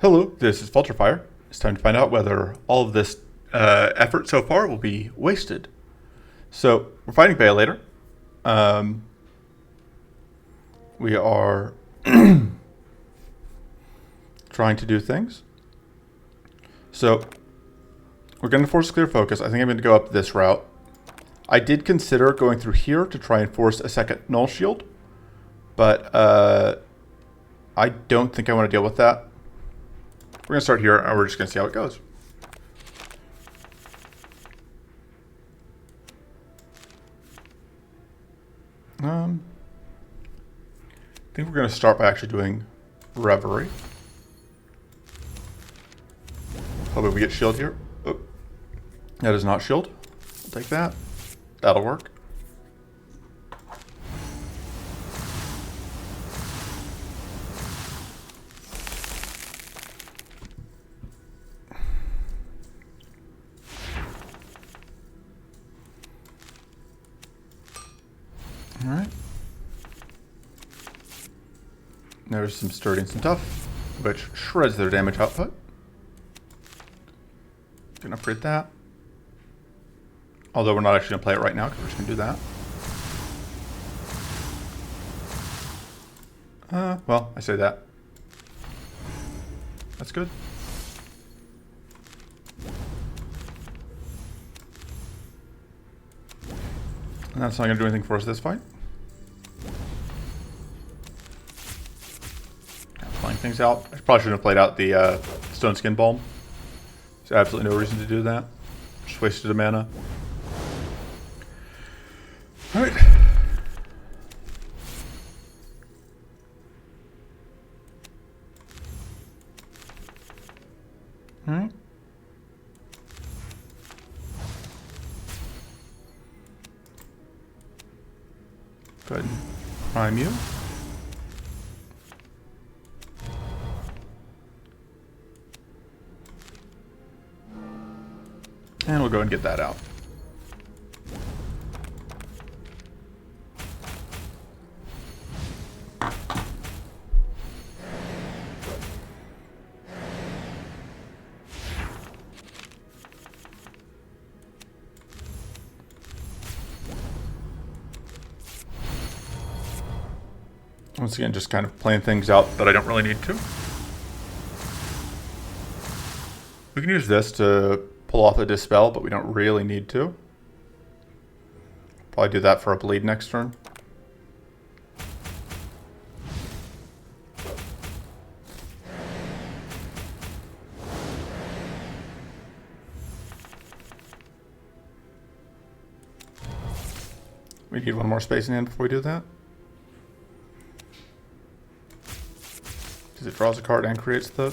Hello, this is Fire. It's time to find out whether all of this effort so far will be wasted. So, we're fighting Beulator. We are trying to do things. So, we're going to force clear focus. I think I'm going to go up this route. I did consider going through here to try and force a second null shield, but I don't think I want to deal with that. We're going to start here, and we're just going to see how it goes. I think we're going to start by actually doing Reverie. Hopefully we get shield here. Oh, that is not shield. We'll take that. That'll work. Alright. There's some sturdy and some tough, which shreds their damage output. Can upgrade that. Although we're not actually going to play it right now, because we're just going to do that. Well, I say that. That's good. And that's not going to do anything for us this fight. Playing things out. I probably shouldn't have played out the Stone Skin Balm. There's absolutely no reason to do that. Just wasted a mana. Alright. Alright. Go ahead and prime you. And we'll go and get that out. Once again, just kind of playing things out that I don't really need to. We can use this to pull off a Dispel, but we don't really need to. Probably do that for a bleed next turn. We need one more space in hand before we do that. Because it draws a card and creates the...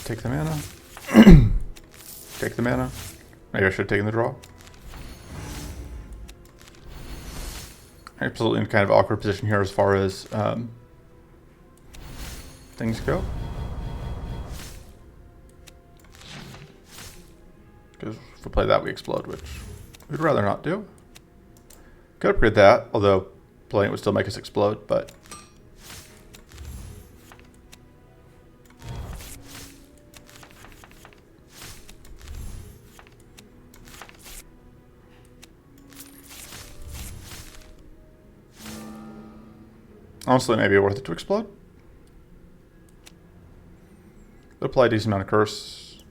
Take the mana. Take the mana. Maybe I should have taken the draw. Absolutely in kind of awkward position here as far as things go. Because if we play that, we explode, which we'd rather not do. Could upgrade that, although playing it would still make us explode, but... honestly, maybe worth it to explode. Apply a decent amount of curse.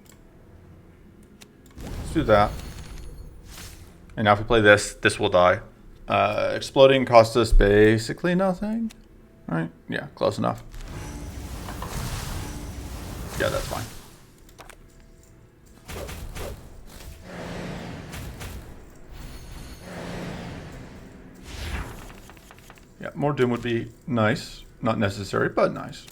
Let's do that. And now if we play this, this will die. Exploding costs us basically nothing. Right? Yeah, close enough. Yeah, that's fine. Yeah, more Doom would be nice. Not necessary, but nice.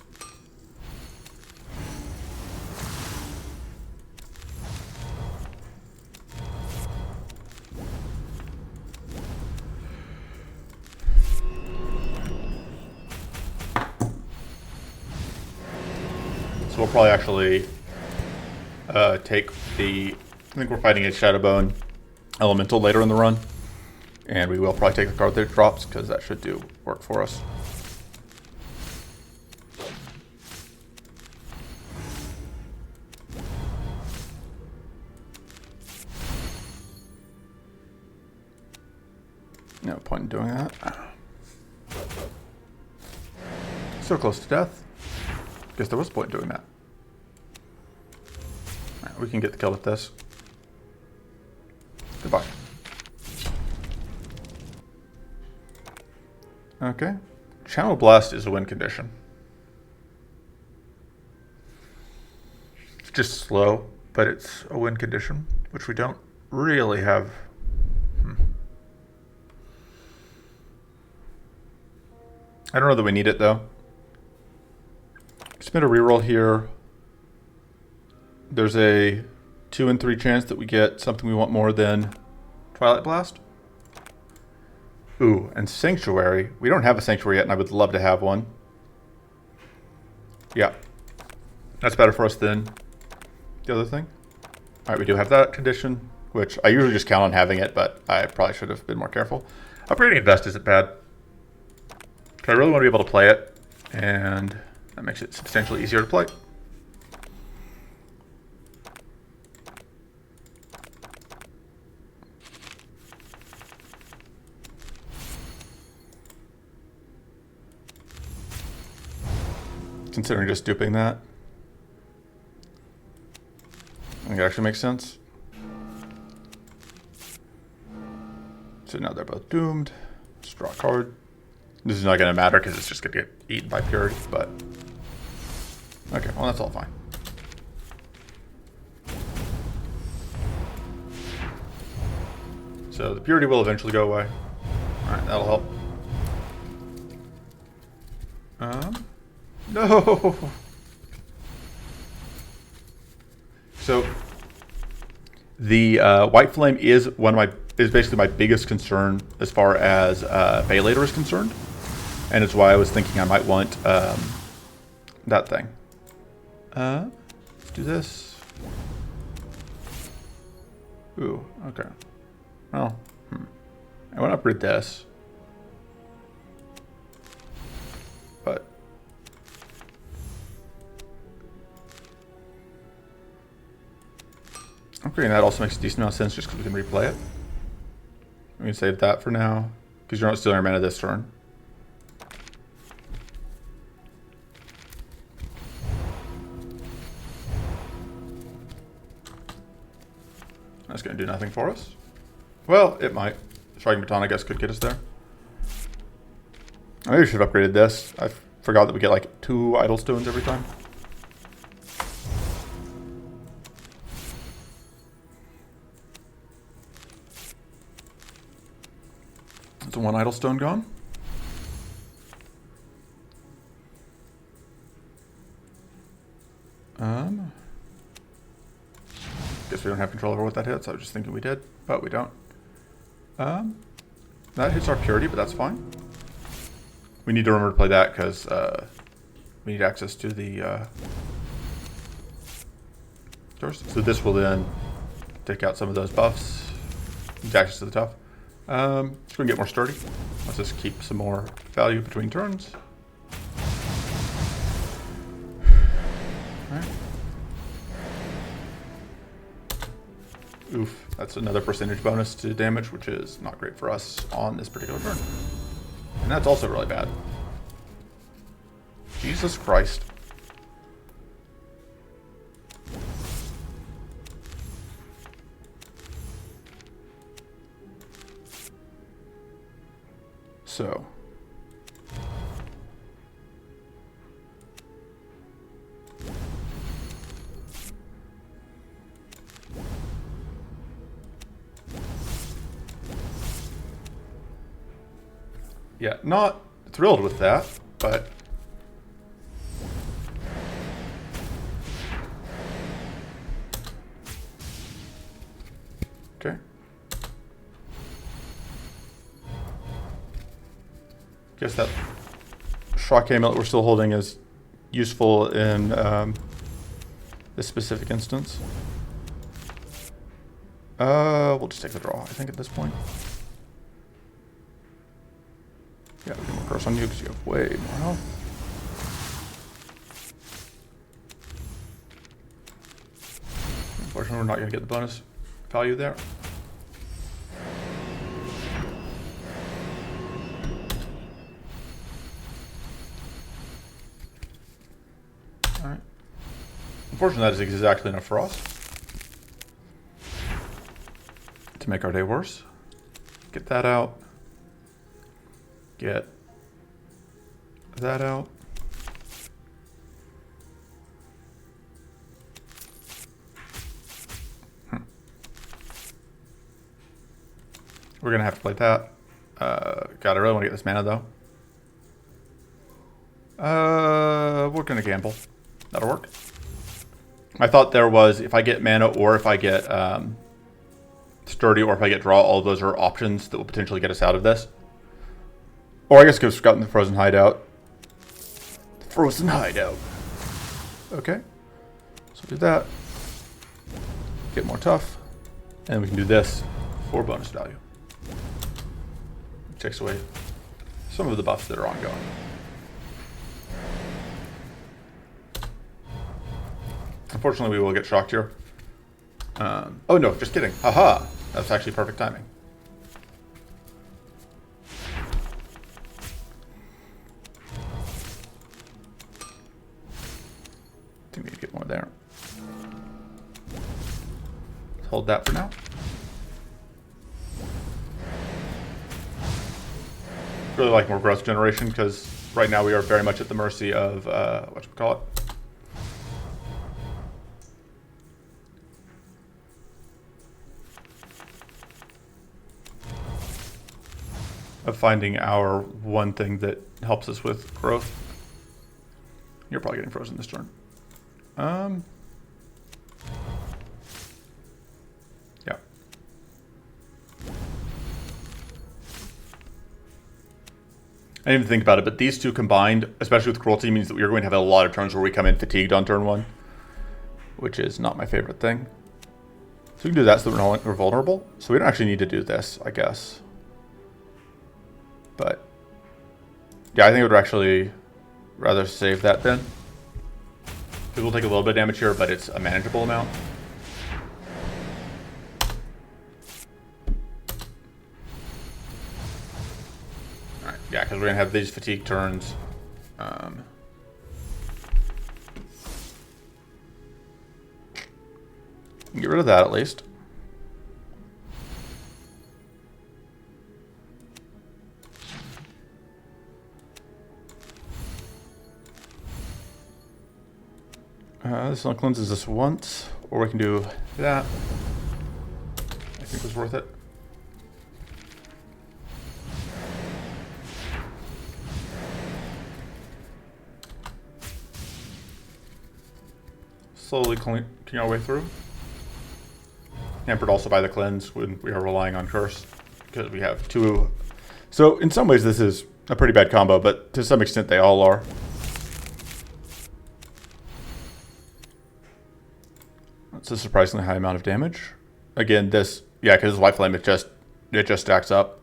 So we'll probably actually take the... I think we're fighting a Shadowbone Elemental later in the run. And we will probably take the card that it drops, because that should do work for us. No point in doing that. So close to death. Guess there was a point in doing that. Alright, we can get the kill with this. Goodbye. Okay. Channel Blast is a win condition. It's just slow, but it's a win condition, which we don't really have. I don't know that we need it, though. Spin a reroll here. There's a 2 in 3 chance that we get something we want more than Twilight Blast. Ooh, and Sanctuary. We don't have a Sanctuary yet, and I would love to have one. Yeah. That's better for us than the other thing. Alright, we do have that condition, which I usually just count on having it, but I probably should have been more careful. Upgrading Invest isn't bad. I really want to be able to play it, and that makes it substantially easier to play. Considering just duping that, I think it actually makes sense. So now they're both doomed. Just draw a card. This is not going to matter because it's just going to get eaten by Purity, but okay, well, that's all fine. So the Purity will eventually go away. Alright, that'll help. No! So the White Flame is basically my biggest concern as far as Beulator is concerned. And it's why I was thinking I might want that thing. Let's do this. Ooh, okay. Well, I want to upgrade this. But upgrading that also makes a decent amount of sense just because we can replay it. We can save that for now, because you're not stealing our mana this turn. That's going to do nothing for us. Well, it might. Striking Baton, I guess, could get us there. I maybe should have upgraded this. I forgot that we get like 2 Idle Stones every time. That's 1 Idle Stone gone. Guess we don't have control over what that hits. I was just thinking we did, but we don't. That hits our Purity, but that's fine. We need to remember to play that because we need access to the doors. So this will then take out some of those buffs. Need access to the tough. Just gonna get more sturdy. Let's just keep some more value between turns. Alright. Oof, that's another percentage bonus to damage, which is not great for us on this particular turn. And that's also really bad. Jesus Christ. So. Yeah, not thrilled with that, but okay. Guess that shock amulet we're still holding is useful in this specific instance. We'll just take the draw, I think, at this point. Yeah, we get more curse on you because you have way more health. Unfortunately, we're not going to get the bonus value there. Alright. Unfortunately, that is exactly enough for us to make our day worse. Get that out. Get that out. We're going to have to play that. God, I really want to get this mana, though. We're going to gamble. That'll work. I thought there was, if I get mana or if I get sturdy or if I get draw, all of those are options that will potentially get us out of this. Or I guess go scout in the frozen hideout. Frozen hideout. Okay. So do that. Get more tough. And we can do this for bonus value. Takes away some of the buffs that are ongoing. Unfortunately, we will get shocked here. Oh no, just kidding. Haha. That's actually perfect timing. I think we need to get more there. Let's hold that for now. Really like more growth generation because right now we are very much at the mercy of whatchamacallit. Of finding our one thing that helps us with growth. You're probably getting frozen this turn. Yeah. I didn't even think about it, but these two combined, especially with cruelty, means that we are going to have a lot of turns where we come in fatigued on turn 1, which is not my favorite thing. So we can do that so that we're vulnerable. So we don't actually need to do this, I guess. But yeah, I think I would actually rather save that then. Because we'll take a little bit of damage here, but it's a manageable amount. Alright, yeah, because we're going to have these fatigue turns. Get rid of that at least. This only cleanses us once, or we can do that. I think was worth it. Slowly cleaning our way through. Hampered also by the cleanse when we are relying on curse, because we have two. So in some ways this is a pretty bad combo, but to some extent they all are. That's a surprisingly high amount of damage. Again, this, yeah, because White Flame, it just stacks up.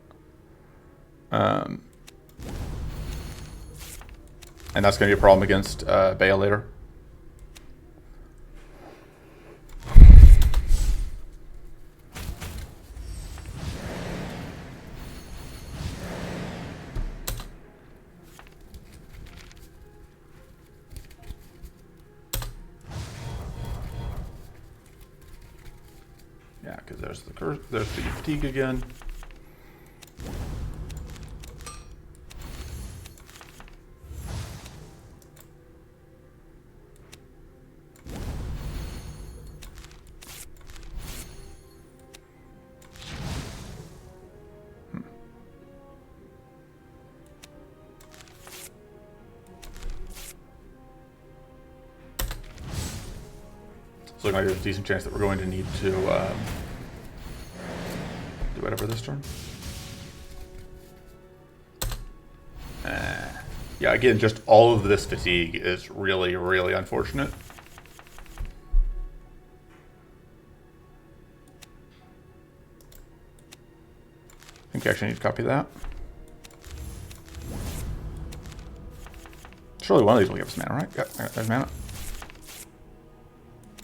And that's going to be a problem against Beulator. Yeah, because there's the curse, there's the fatigue again. It's looking like there's a decent chance that we're going to need to do whatever this turn. Yeah, again, just all of this fatigue is really, really unfortunate. I think I actually need to copy that. Surely one of these will give us mana, right? Yep, there's mana.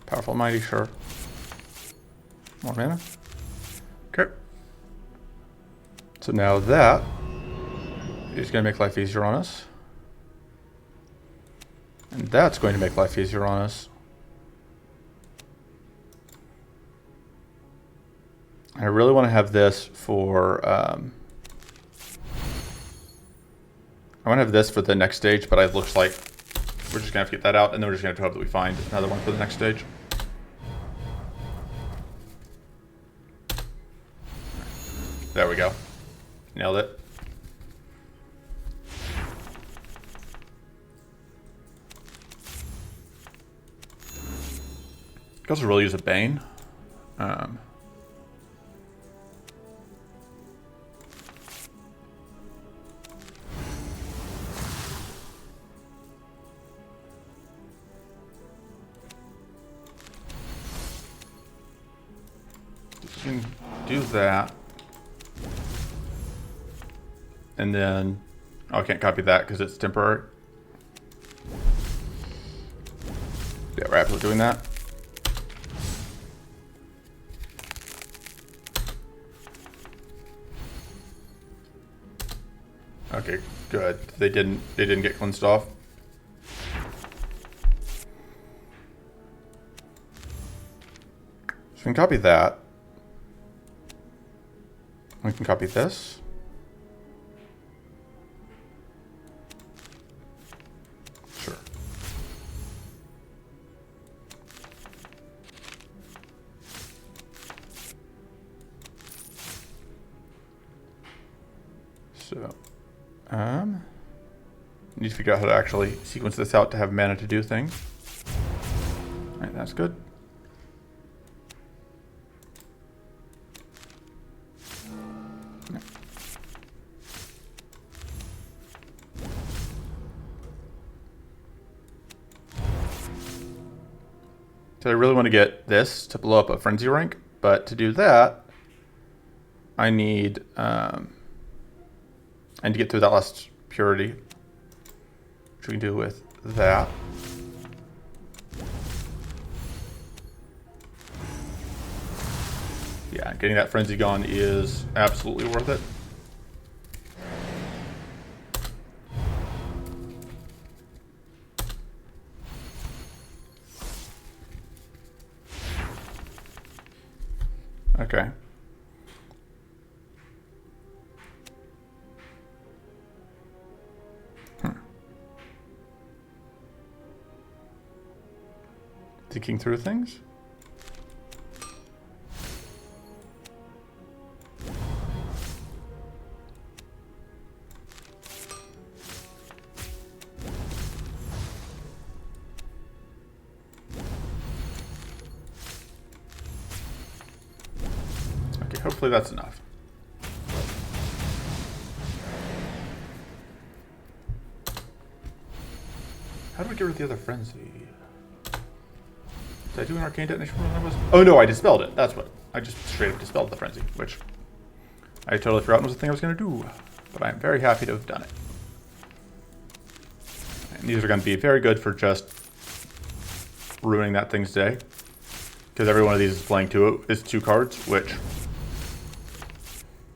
Powerful, mighty, sure. More mana. Okay. So now that is going to make life easier on us. And that's going to make life easier on us. I really want to have this for... I want to have this for the next stage, but it looks like we're just going to have to get that out, and then we're just going to hope that we find another one for the next stage. There we go. Nailed it. Could also really use a Bane. You can do that. And then, oh, I can't copy that because it's temporary. Yeah, we're absolutely doing that. Okay, good. They didn't get cleansed off. So we can copy that. We can copy this. Sure. So, need to figure out how to actually sequence this out to have mana to do things. All right, that's good. So I really want to get this to blow up a frenzy rank, but to do that, I need to get through that last purity, which we can do with that. Yeah, getting that frenzy gone is absolutely worth it. Okay. Thinking through things. Okay, hopefully that's enough. How do we get rid of the other frenzy? Did I do an arcane detonation? Oh no, I dispelled it. That's what. I just straight up dispelled the frenzy, which I totally forgot was the thing I was going to do. But I'm very happy to have done it. And these are going to be very good for just ruining that thing's day. Because every one of these is playing two cards, which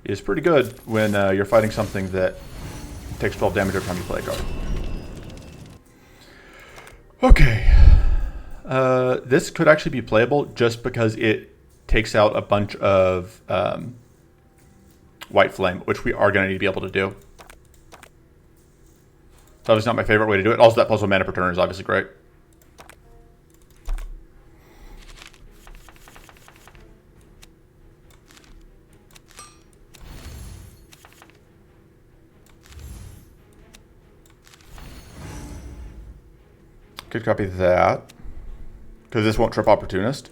is pretty good when you're fighting something that takes 12 damage every time you play a card. Okay. This could actually be playable just because it takes out a bunch of white flame, which we are going to need to be able to do. It's obviously not my favorite way to do it. Also, that puzzle mana per turn is obviously great. Could copy that. Because this won't trip Opportunist.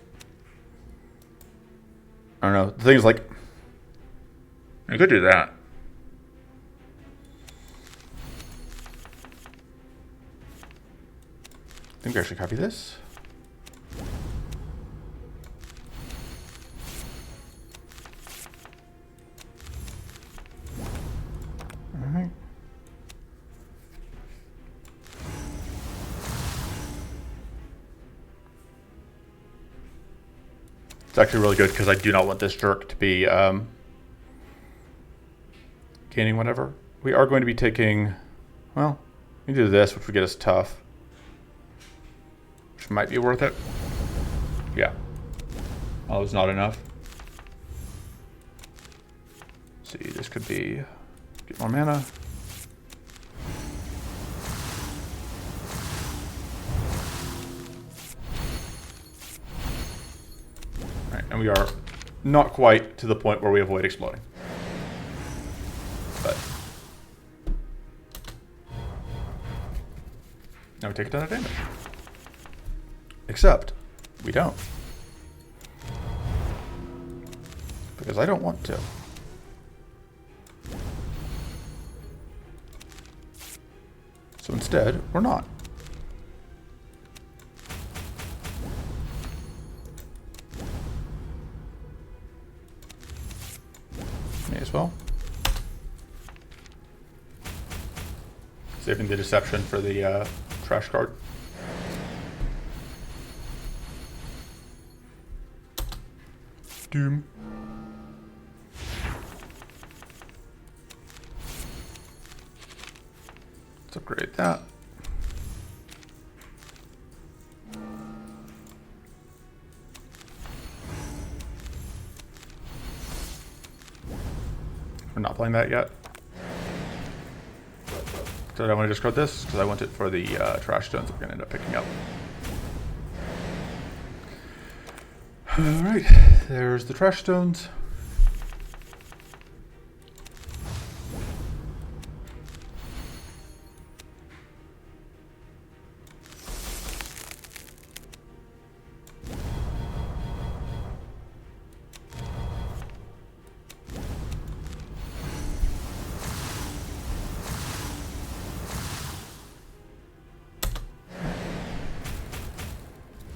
I don't know. The thing is, like, I could do that. I think I should copy this. Alright. It's actually really good because I do not want this jerk to be gaining whatever. We are going to be taking, well, we can do this, which would get us tough. Which might be worth it. Yeah. Oh, it's not enough. Let's see, this could be, get more mana. Alright, and we are not quite to the point where we avoid exploding. But now we take a ton of damage. Except we don't. Because I don't want to. So instead, we're not. May as well. Saving the deception for the trash card. Doom. Let's upgrade that. We're not playing that yet. So I want to discard this because I want it for the trash stones that we're going to end up picking up. Alright, there's the trash stones.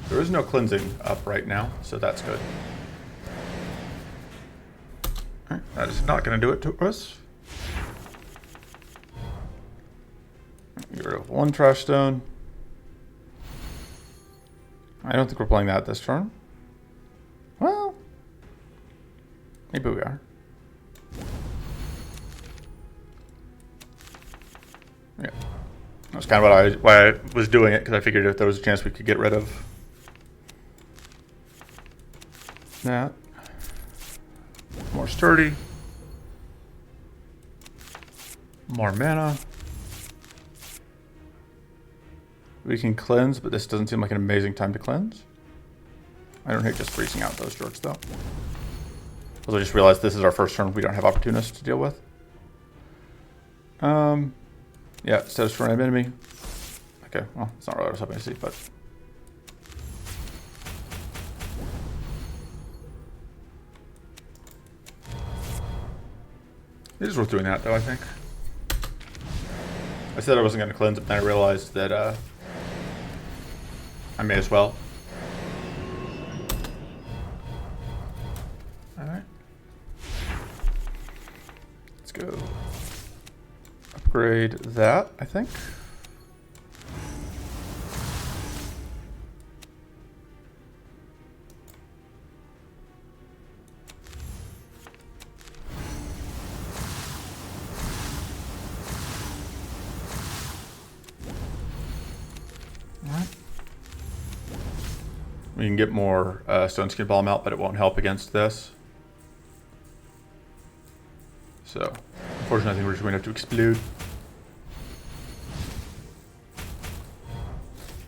There is no cleansing up right now, so that's good. Alright, that is not going to do it to us. Get rid of one trash stone. I don't think we're playing that this turn. Well, maybe we are. Yeah, that's kind of why I was doing it, because I figured if there was a chance we could get rid of that. More sturdy. More mana. We can cleanse, but this doesn't seem like an amazing time to cleanse. I don't hate just freezing out those jerks, though. Also, I just realized this is our first turn we don't have opportunists to deal with. Yeah, status for an enemy. Okay, well, it's not really what I was hoping to see, but... it is worth doing that, though, I think. I said I wasn't going to cleanse, but then I realized that I may as well. Alright. Let's go upgrade that, I think. We can get more Stone Skin Bomb out, but it won't help against this. So, unfortunately, I think we're just going to have to explode.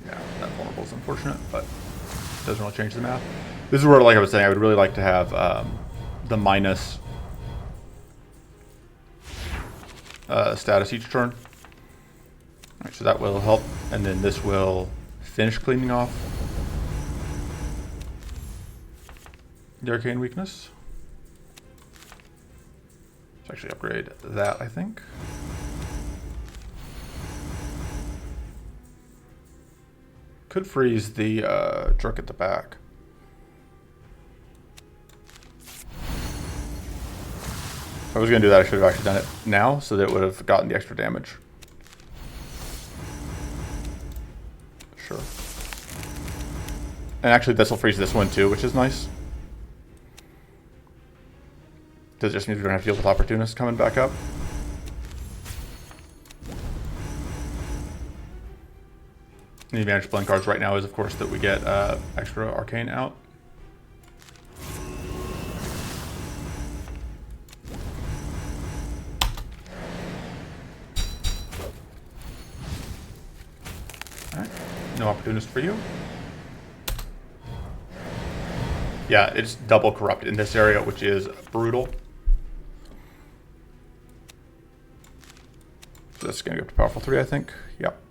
Yeah, that vulnerable is unfortunate, but it doesn't really change the math. This is where, like I was saying, I would really like to have the minus status each turn. All right, so that will help, and then this will finish cleaning off the arcane weakness. Let's actually upgrade that, I think. Could freeze the jerk at the back. If I was going to do that, I should have actually done it now, so that it would have gotten the extra damage. Sure. And actually, this will freeze this one too, which is nice. Does it just mean we don't have to deal with opportunists coming back up? The advantage of playing cards right now is, of course, that we get extra arcane out. Alright, no opportunist for you. Yeah, it's double corrupt in this area, which is brutal. So that's going to go to powerful 3, I think. Yep.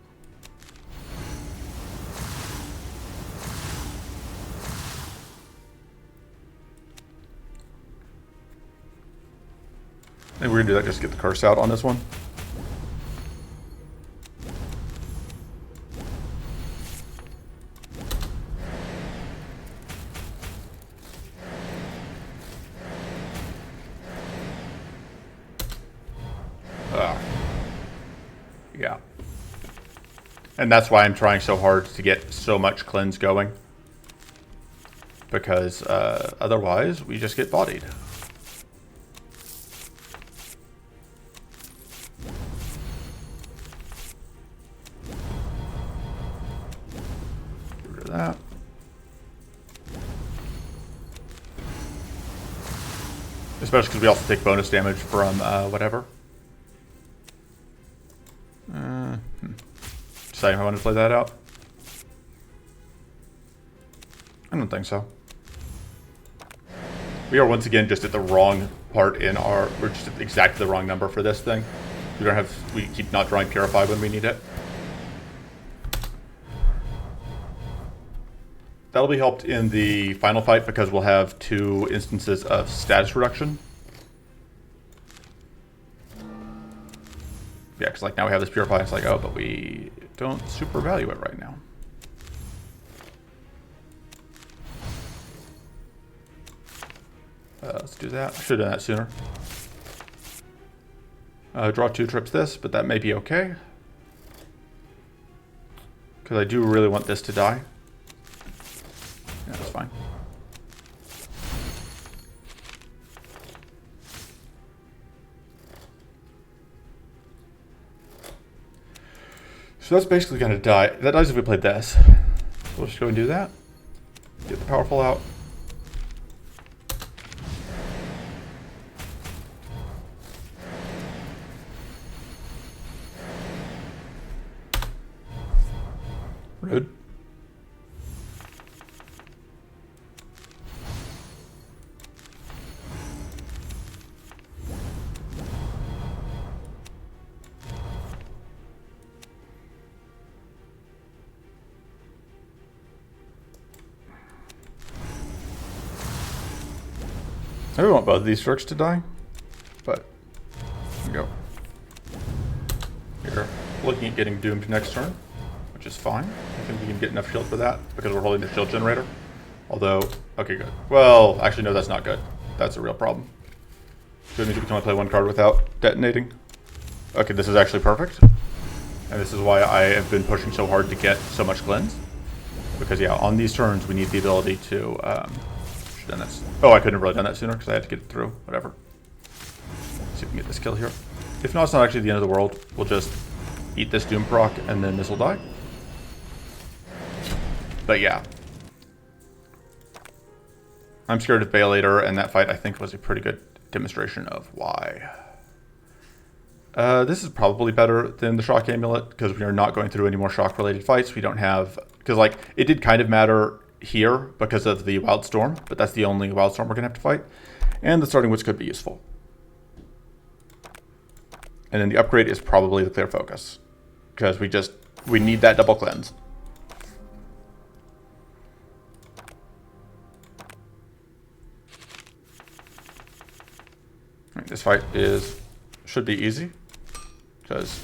Maybe we're going to do that just to get the curse out on this one. Yeah. And that's why I'm trying so hard to get so much cleanse going. Because otherwise, we just get bodied. Get rid of that. Especially because we also take bonus damage from whatever. Deciding how I want to play that out. I don't think so. We are once again just at the wrong part in our... We're just at exactly the wrong number for this thing. We don't have... We keep not drawing Purify when we need it. That'll be helped in the final fight because we'll have 2 instances of status reduction. Yeah, because like now we have this Purify. It's like, oh, but we don't super value it right now. Let's do that. I should have done that sooner. Draw 2 trips this, but that may be okay. Because I do really want this to die. Yeah, that's fine. So that's basically going to die. That dies if we played this. So we'll just go and do that. Get the powerful out. Rude. I really want both of these tricks to die, but here we go. We're looking at getting doomed next turn, which is fine. I think we can get enough shield for that because we're holding the shield generator. Although, okay, good. Well, actually, no, that's not good. That's a real problem. So it means we can only play 1 card without detonating. Okay, this is actually perfect. And this is why I have been pushing so hard to get so much cleanse. Because, yeah, on these turns, we need the ability to... Done that. Oh, I couldn't have really done that sooner because I had to get it through. Whatever. Let's see if we can get this kill here. If not, it's not actually the end of the world. We'll just eat this Doom proc and then this will die. But yeah. I'm scared of Beulator, and that fight I think was a pretty good demonstration of why. This is probably better than the Shock Amulet because we are not going through any more shock-related fights. We don't have... Because, like, it did kind of matter here because of the Wildstorm, but that's the only Wildstorm we're going to have to fight. And the Starting Woods could be useful. And then the upgrade is probably the Clear Focus. Because we need that double cleanse. Right, this fight should be easy. Because...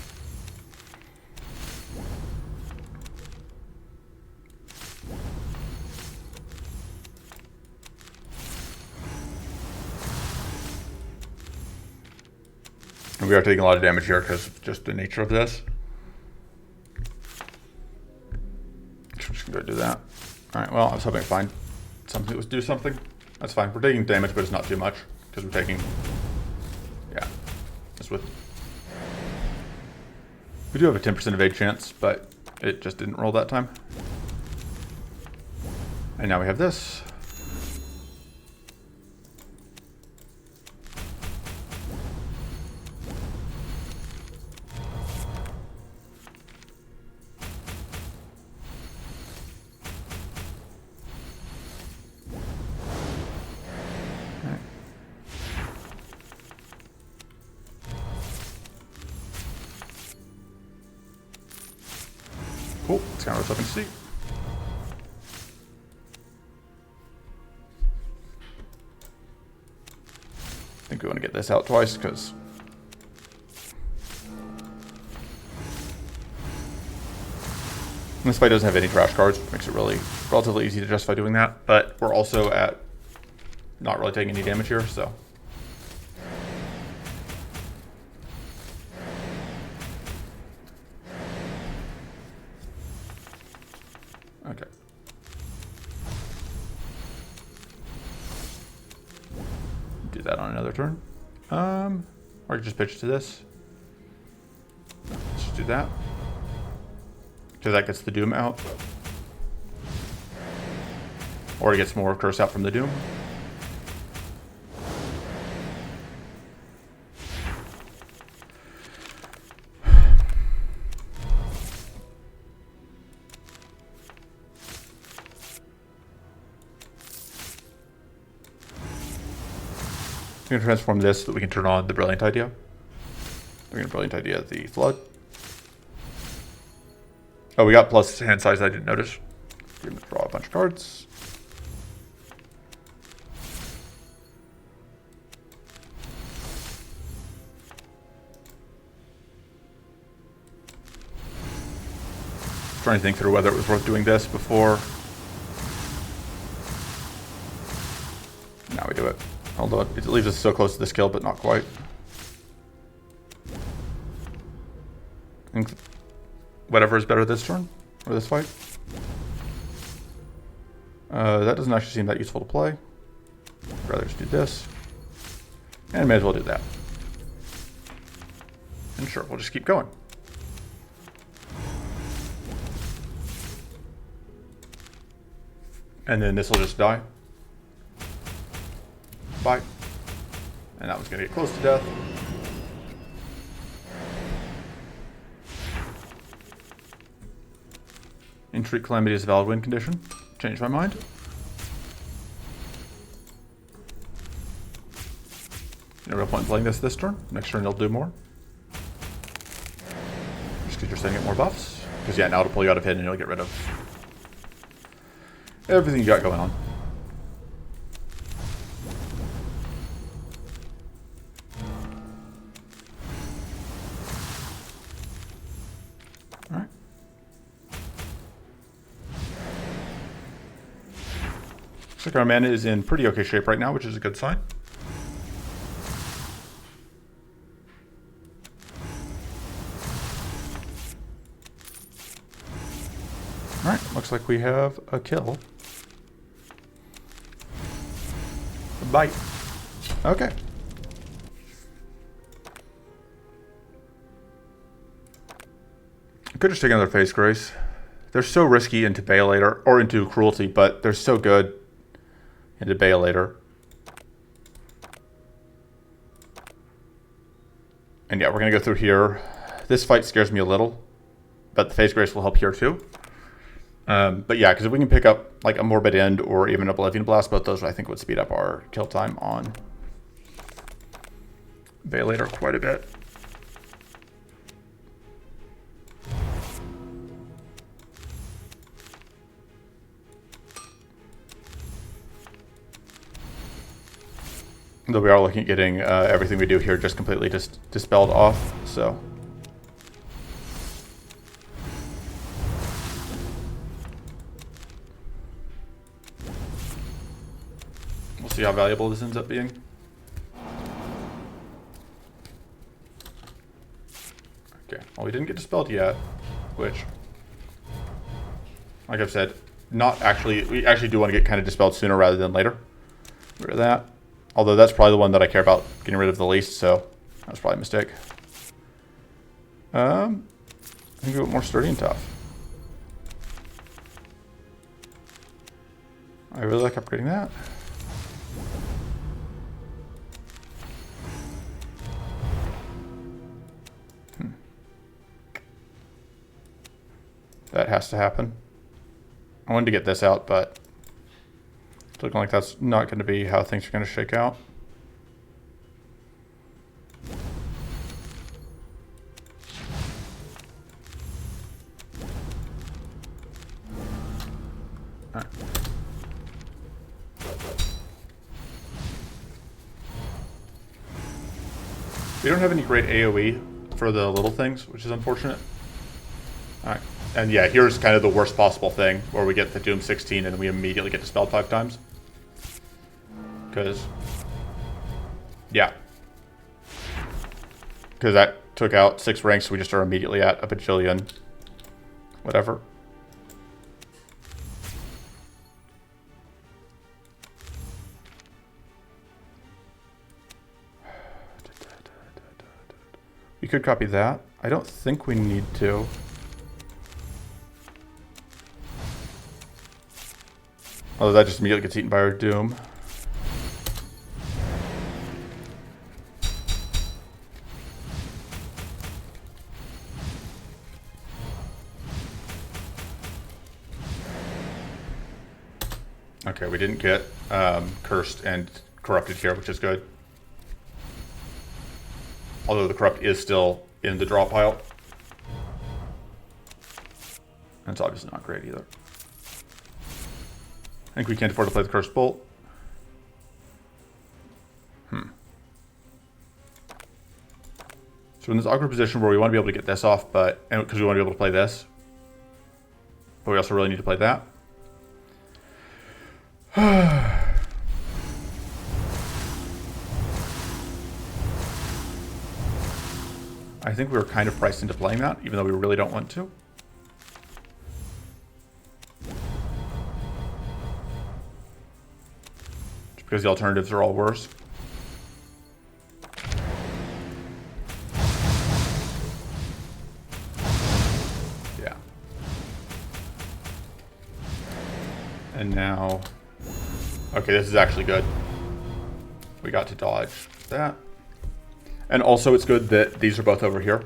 we are taking a lot of damage here because of just the nature of this. I'm just going to go do that. Alright, well, I was hoping to find something that would do something. That's fine. We're taking damage, but it's not too much because we're taking Because with... We do have a 10% evade chance, but it just didn't roll that time. And now we have this. Cool, let's counter us up and see. I think we want to get this out twice because this fight doesn't have any trash cards, which makes it relatively easy to justify doing that. But we're also at not really taking any damage here, so. Okay. Do that on another turn. Or just pitch to this. Let's just do that. Because that gets the Doom out. Or it gets more curse out from the Doom. We're going to transform this so that we can turn on the Brilliant Idea. We're going to Brilliant Idea the Flood. Oh, we got plus hand size I didn't notice. We're going to draw a bunch of cards. Trying to think through whether it was worth doing this before. Now we do it. Although it leaves us so close to this kill, but not quite. I think whatever is better this turn, or this fight. That doesn't actually seem that useful to play. I'd rather just do this. And may as well do that. And sure, we'll just keep going. And then this will just die. Bye. And that one's going to get close to death. Entreat Calamity is a valid win condition. Change my mind. No real point in playing this turn. Next turn you'll do more. Just because you're setting up more buffs. Because yeah, now to pull you out of hidden, you'll get rid of everything you got going on. Alright. Looks like our mana is in pretty okay shape right now, which is a good sign. Alright, looks like we have a kill. A bite. Okay. I could just take another Face Grace. They're so risky into Beulator, or into Cruelty, but they're so good into Beulator. And yeah, we're going to go through here. This fight scares me a little, but the Face Grace will help here too. But yeah, because if we can pick up like a Morbid End or even Oblivion Blast, both those I think would speed up our kill time on Beulator quite a bit. Though we are looking at getting everything we do here just completely dispelled off, so. We'll see how valuable this ends up being. Okay, well we didn't get dispelled yet, which, like I've said, not actually, we actually do want to get kind of dispelled sooner rather than later. Get rid of that. Although that's probably the one that I care about getting rid of the least, so That was probably a mistake. I think we got more sturdy and tough. I really like upgrading that. That has to happen. I wanted to get this out, but it's looking like that's not going to be how things are going to shake out. All right. We don't have any great AoE for the little things, which is unfortunate. All right. And yeah, here's kind of the worst possible thing, where we get the Doom 16 and then we immediately get dispelled 5 times. Because, yeah. Because that took out 6 ranks, so we just are immediately at a bajillion. Whatever. We could copy that. I don't think we need to. Although that just immediately gets eaten by our Doom. Okay, we didn't get cursed and corrupted here, which is good. Although the corrupt is still in the draw pile. That's obviously not great either. I think we can't afford to play the Cursed Bolt. So in this awkward position where we want to be able to get this off, but because we want to be able to play this, but we also really need to play that. I think we were kind of priced into playing that, even though we really don't want to. Because the alternatives are all worse. Yeah. And now... Okay, this is actually good. We got to dodge that. And also it's good that these are both over here.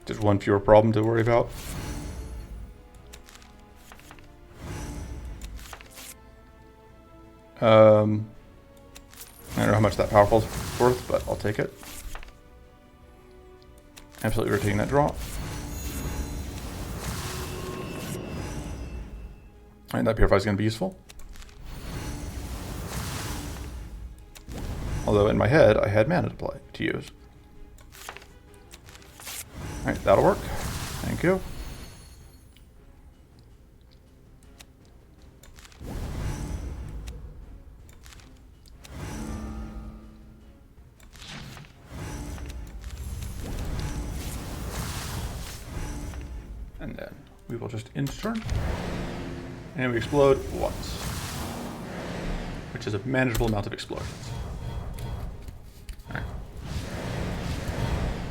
Just one fewer problem to worry about. I don't know how much that powerful is worth, but I'll take it. Absolutely rotating that draw. And that Purify is going to be useful. Although in my head, I had mana to use. Alright, that'll work. Thank you. And then we will just end turn. And we explode once. Which is a manageable amount of explosions. Alright.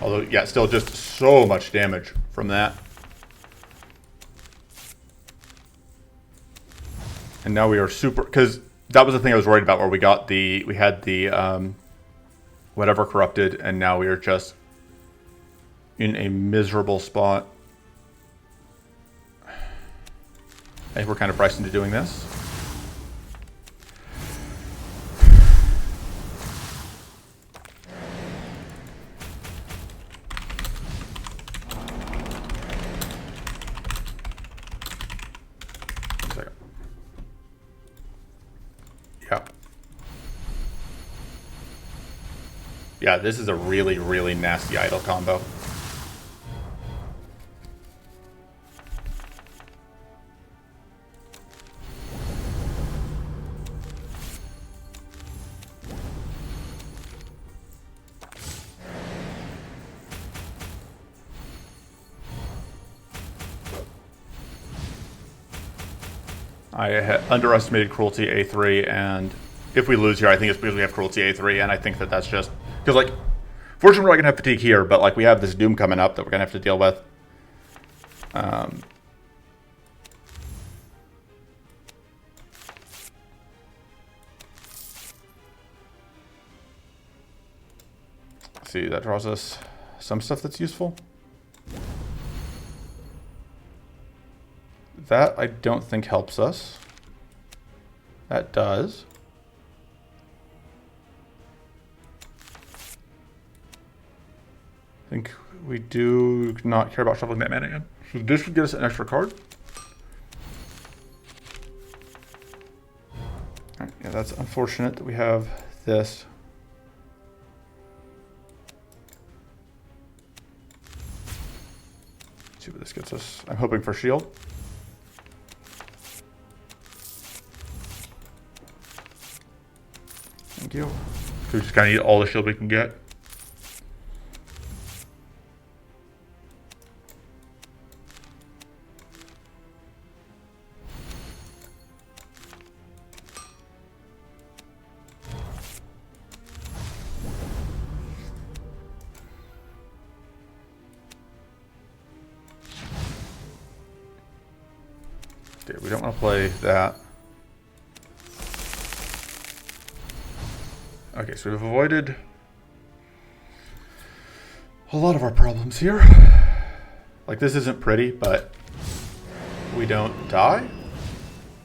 Although, yeah, still just so much damage from that. And now we are super... Because that was the thing I was worried about, where we got the... We had the... whatever corrupted, and now we are just in a miserable spot. I think we're kind of priced into doing this. One second. Yeah. Yeah, this is a really, really nasty idle combo. I underestimated Cruelty A3, and if we lose here, I think it's because we have Cruelty A3, and I think that that's just... Because, like, Fortunately, we're not gonna have fatigue here, but like we have this doom coming up that we're gonna have to deal with. Let's see, that draws us some stuff that's useful. That I don't think helps us. That does. I think we do not care about shuffling that mana in. So this would get us an extra card. Alright, yeah, that's unfortunate that we have this. Let's see what this gets us. I'm hoping for shield. Thank you. So we just kind of need all the shield we can get. Okay, we don't want to play that. Okay, so we've avoided a lot of our problems here. Like, this isn't pretty, but we don't die.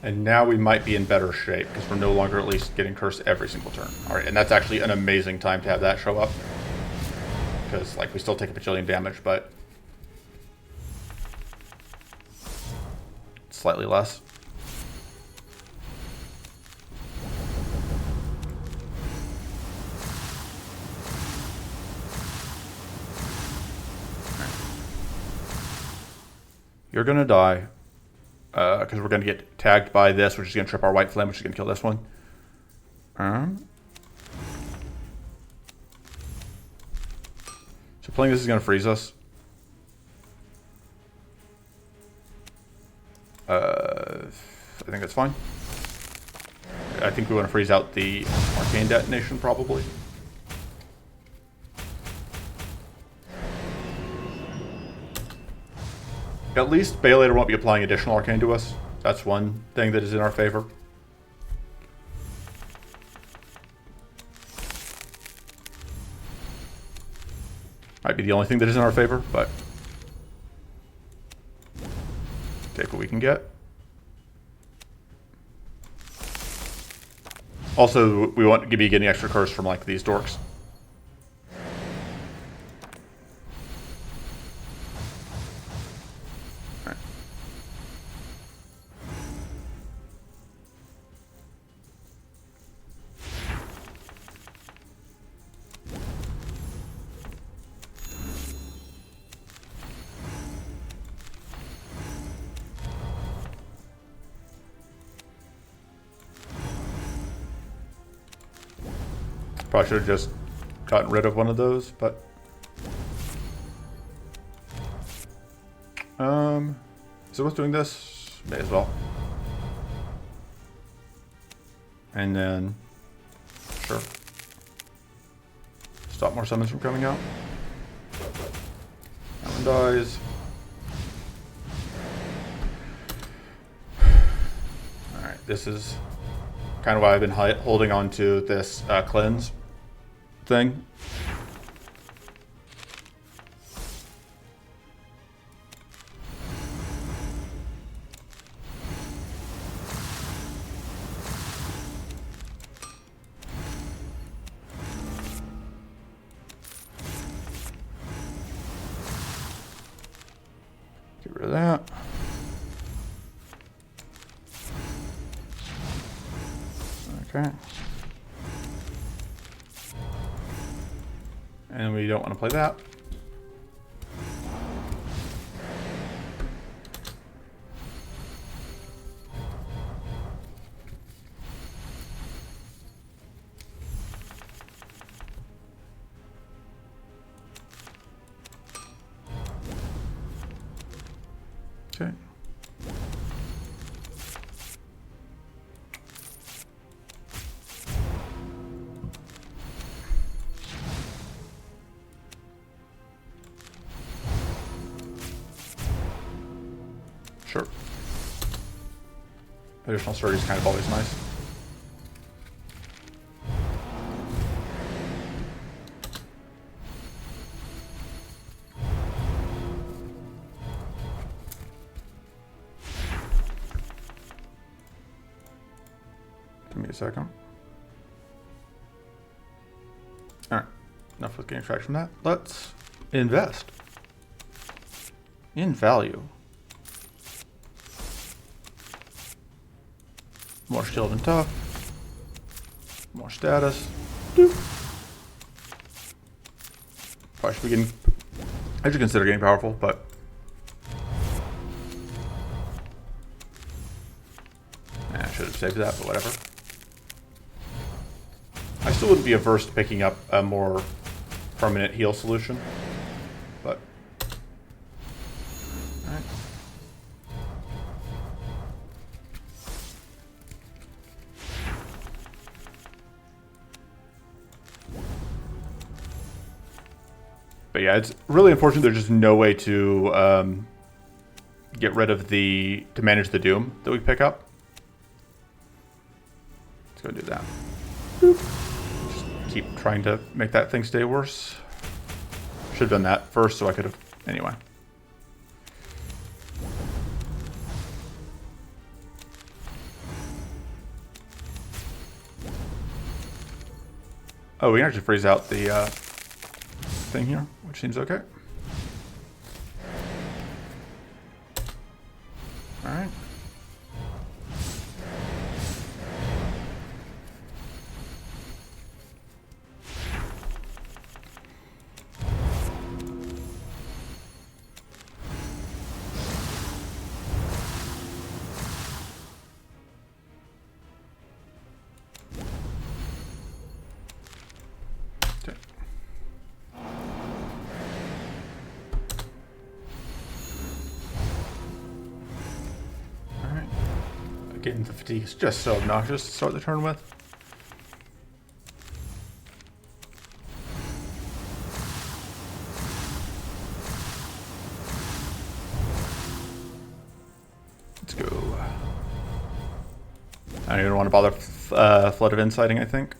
And now we might be in better shape because we're no longer at least getting cursed every single turn. All right, and that's actually an amazing time to have that show up. Because, like, we still take a bajillion damage, but slightly less. You're gonna die because we're gonna get tagged by this, which is gonna trip our white flame, which is gonna kill this one. So playing this is gonna freeze us. I think that's fine. I think we want to freeze out the arcane detonation probably. At least Beulator won't be applying additional arcane to us. That's one thing that is in our favor. Might be the only thing that is in our favor, but take what we can get. Also, we want to be getting extra curse from like these dorks. Probably should have just gotten rid of one of those, but is it worth doing this? May as well. And then sure. Stop more summons from coming out. That one dies. Alright, this is kind of why I've been holding on to this cleanse thing. Get rid of that. Okay. And we don't want to play that. Okay. Sure. Additional sturdy is kind of always nice. Give me a second. Alright, enough with getting traction from that. Let's invest in value. More shield and tough. More status. Doop. Probably should be getting... I should consider getting powerful, but... I should have saved that, but whatever. I still wouldn't be averse to picking up a more permanent heal solution, but... Alright. But yeah, it's really unfortunate there's just no way to get rid of to manage the doom that we pick up. Let's go do that. Boop. Just keep trying to make that thing stay worse. Should have done that first so I could have... Anyway. Oh, we can actually freeze out the thing here, which seems okay. All right. Getting the fatigue is just so obnoxious to start the turn with. Let's go. I don't even want to bother Flood of Inciting, I think.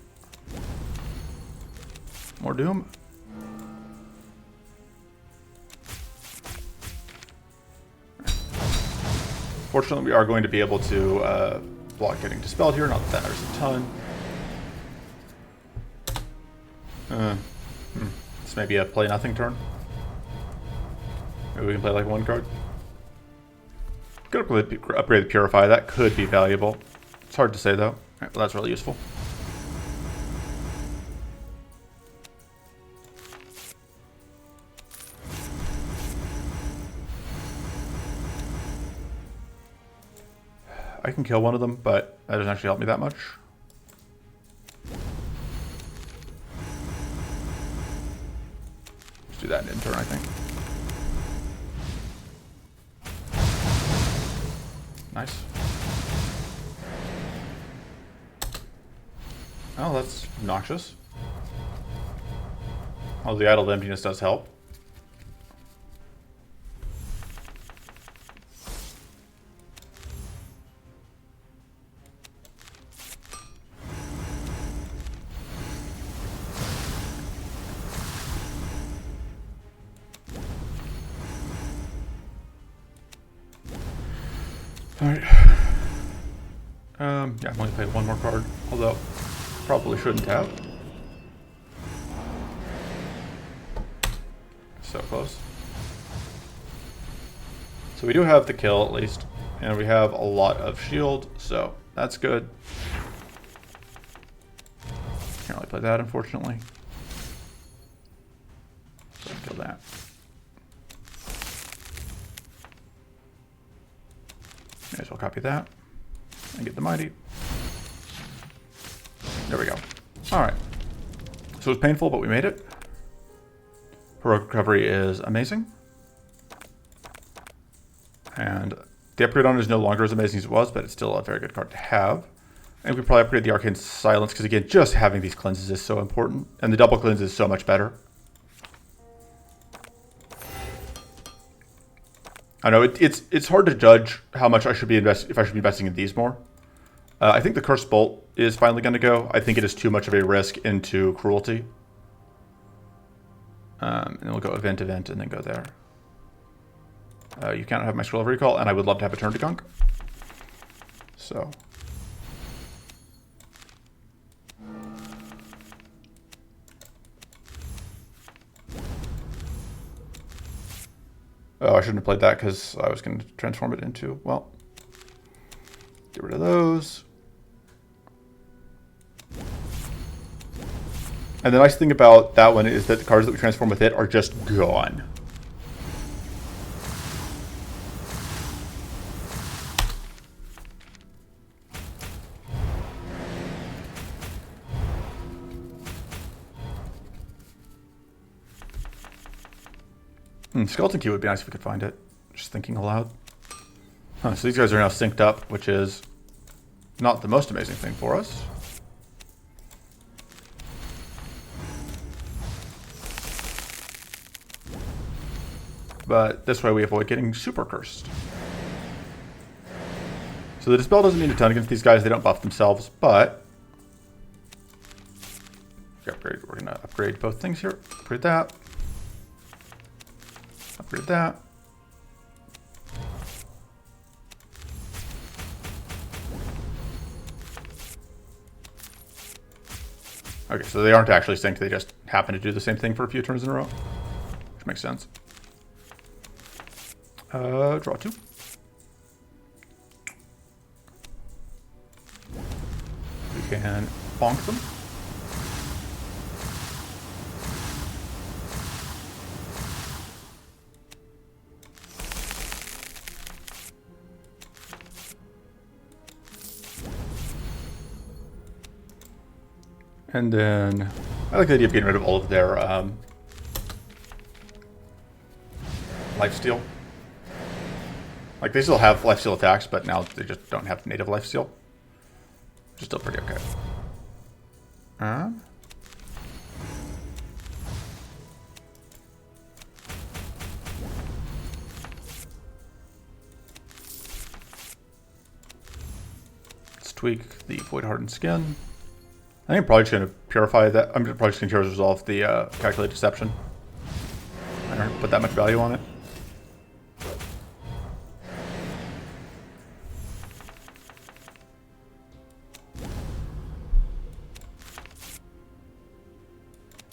More Doom. Fortunately, we are going to be able to block getting dispelled here. Not that that matters a ton. This may be a play nothing turn. Maybe we can play like one card. Could upgrade the Purify. That could be valuable. It's hard to say though. Right, well, that's really useful. I can kill one of them, but that doesn't actually help me that much. Let's do that in turn, I think. Nice. Oh, that's obnoxious. Oh, the Idle Emptiness does help. Alright. Yeah, I've only played one more card, although probably shouldn't have. So close. So we do have the kill at least, and we have a lot of shield, so that's good. Can't really play that, unfortunately. So kill that. May as well copy that and get the mighty. There we go. Alright. So it was painful, but we made it. Heroic Recovery is amazing. And the upgrade on it is no longer as amazing as it was, but it's still a very good card to have. And we probably upgrade the Arcane Silence, because again, just having these cleanses is so important. And the double cleanse is so much better. I know it's hard to judge how much I should be if I should be investing in these more. I think the Cursed Bolt is finally going to go. I think it is too much of a risk into Cruelty. And then we'll go event, and then go there. You can't have my Scroll of Recall, and I would love to have a turn to Gunk. So. Oh, I shouldn't have played that because I was going to transform it into, well, get rid of those. And the nice thing about that one is that the cards that we transform with it are just gone. Skeleton Key would be nice if we could find it. Just thinking aloud. Huh, so these guys are now synced up, which is not the most amazing thing for us. But this way we avoid getting super cursed. So the Dispel doesn't mean a ton against these guys. They don't buff themselves, but we're going to upgrade both things here. Upgrade that. Upgrade that. Okay, so they aren't actually synced. They just happen to do the same thing for a few turns in a row, which makes sense. Draw 2. We can bonk them. And then I like the idea of getting rid of all of their lifesteal. Like, they still have lifesteal attacks, but now they just don't have native lifesteal. Which is still pretty okay. Let's tweak the Void Hardened Skin. I think I'm probably just going to purify that. I'm probably just going to resolve the Calculated Deception. I don't put that much value on it.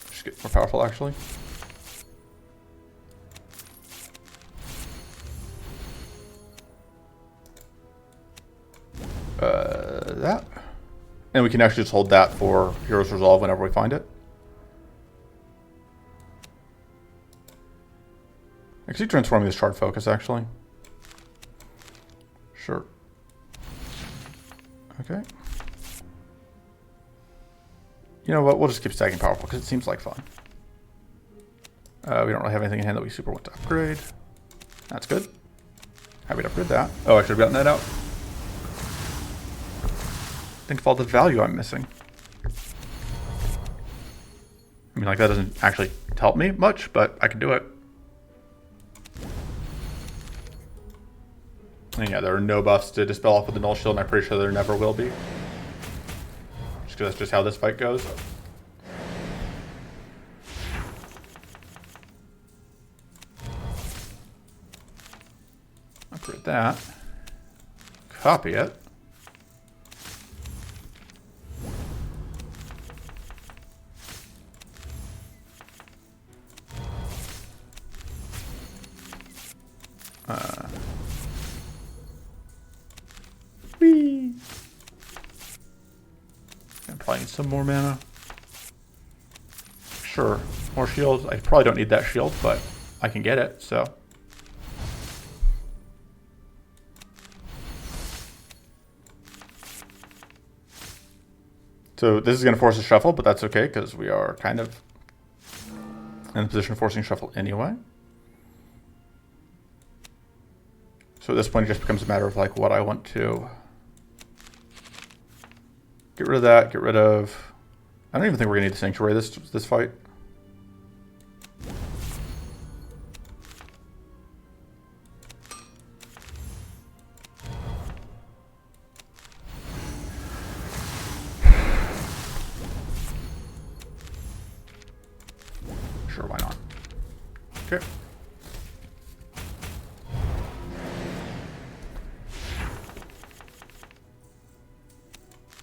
Just get more powerful, actually. That. And we can actually just hold that for Hero's Resolve whenever we find it. I can see transforming this Shard Focus, actually. Sure. Okay. You know what? We'll just keep stacking Powerful because it seems like fun. We don't really have anything in hand that we super want to upgrade. That's good. Happy to upgrade that. Oh, I should have gotten that out. Think of all the value I'm missing. I mean, like, that doesn't actually help me much, but I can do it. And yeah, there are no buffs to dispel off with the Null Shield, and I'm pretty sure there never will be. Just because that's just how this fight goes. Upgrade that. Copy it. Whee! I probably need some more mana. Sure, more shields. I probably don't need that shield, but I can get it, so. So this is going to force a shuffle, but that's okay because we are kind of in the position of forcing shuffle anyway. So at this point, it just becomes a matter of like what I want to get rid of. That, get rid of. I don't even think we're gonna need the Sanctuary this fight.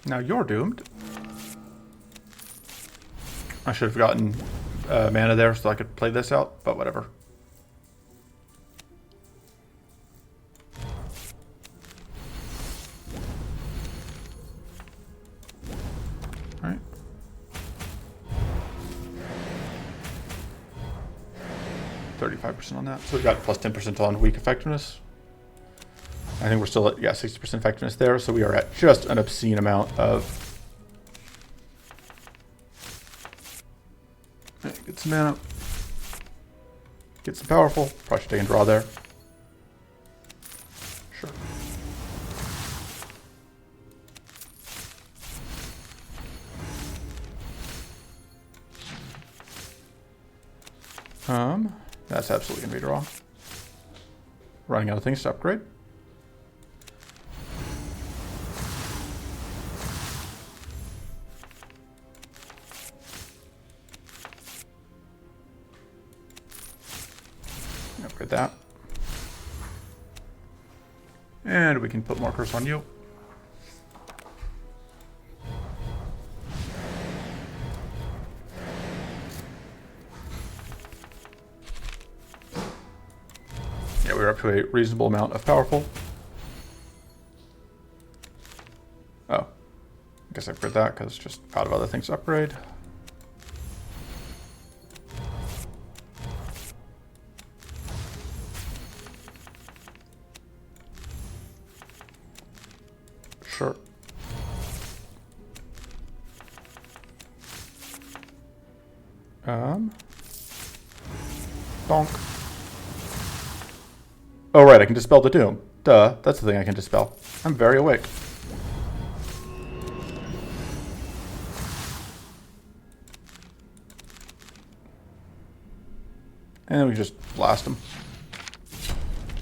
Now you're doomed. I should have gotten mana there so I could play this out, but whatever. Alright. %on that. So we got plus 10% on weak effectiveness. I think we're still at, yeah, 60% effectiveness there. So we are at just an obscene amount of... Get some mana. Get some powerful. Probably should take and draw there. Sure. That's absolutely gonna be draw. Running out of things to upgrade. Upgrade that. And we can put more curse on you. Yeah, we're up to a reasonable amount of powerful. Oh. I guess I upgrade that because it's just out of other things to upgrade. Sure. Donk. Oh, right, I can dispel the doom. Duh, that's the thing I can dispel. I'm very awake. And we just blast him.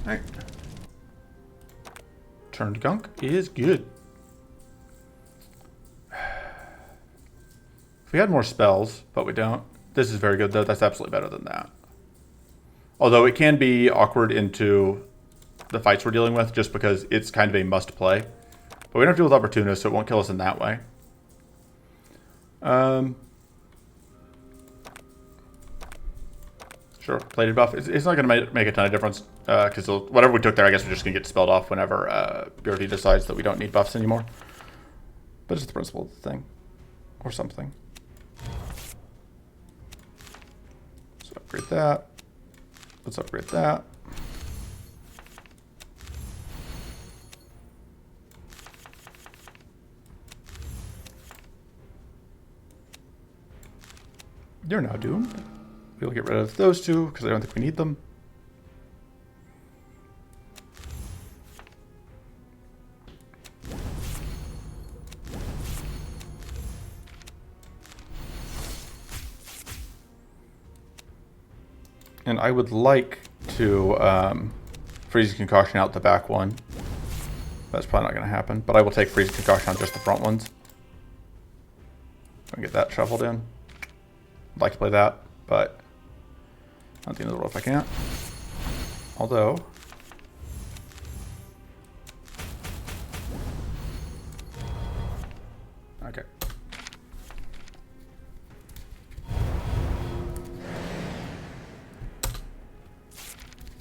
Alright. Turned gunk is good. If we had more spells, but we don't. This is very good, though. That's absolutely better than that. Although it can be awkward into the fights we're dealing with, just because it's kind of a must play. But we don't have to deal with opportunists, so it won't kill us in that way. Sure, plated buff. It's not going to make a ton of difference, because whatever we took there, I guess we're just going to get dispelled off whenever Gertie decides that we don't need buffs anymore. But it's the principle of the thing. Or something. So upgrade that. Let's upgrade that. You're now doomed. We'll get rid of those two because I don't think we need them. And I would like to freeze concoction out the back one. That's probably not going to happen, but I will take freeze concoction on just the front ones. Get that shuffled in. I'd like to play that, but not the end of the world if I can't. Although, okay.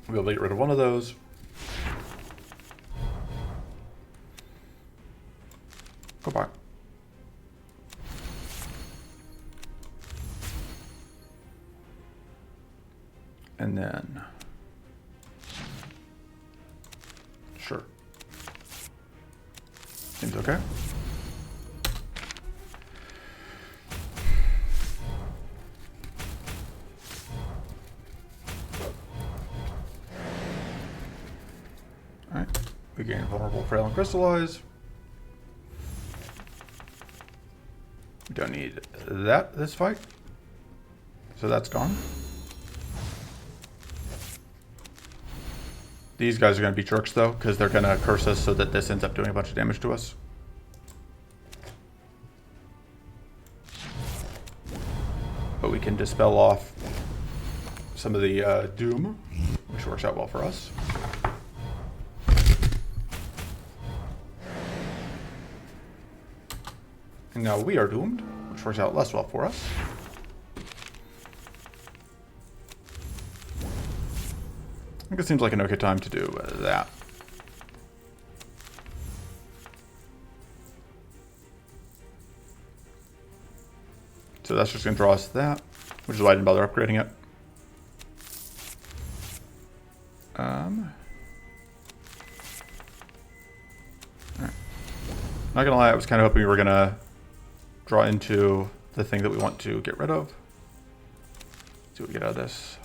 We'll be able to get rid of one of those. Go back. And then, sure. Seems okay. All right, we gain vulnerable, frail, and crystallize. We don't need that this fight, so that's gone. These guys are going to be jerks, though, because they're going to curse us so that this ends up doing a bunch of damage to us. But we can dispel off some of the doom, which works out well for us. And now we are doomed, which works out less well for us. I think it seems like an okay time to do that. So that's just going to draw us that, which is why I didn't bother upgrading it. Alright. Not gonna lie, I was kind of hoping we were gonna draw into the thing that we want to get rid of. Let's see what we get out of this.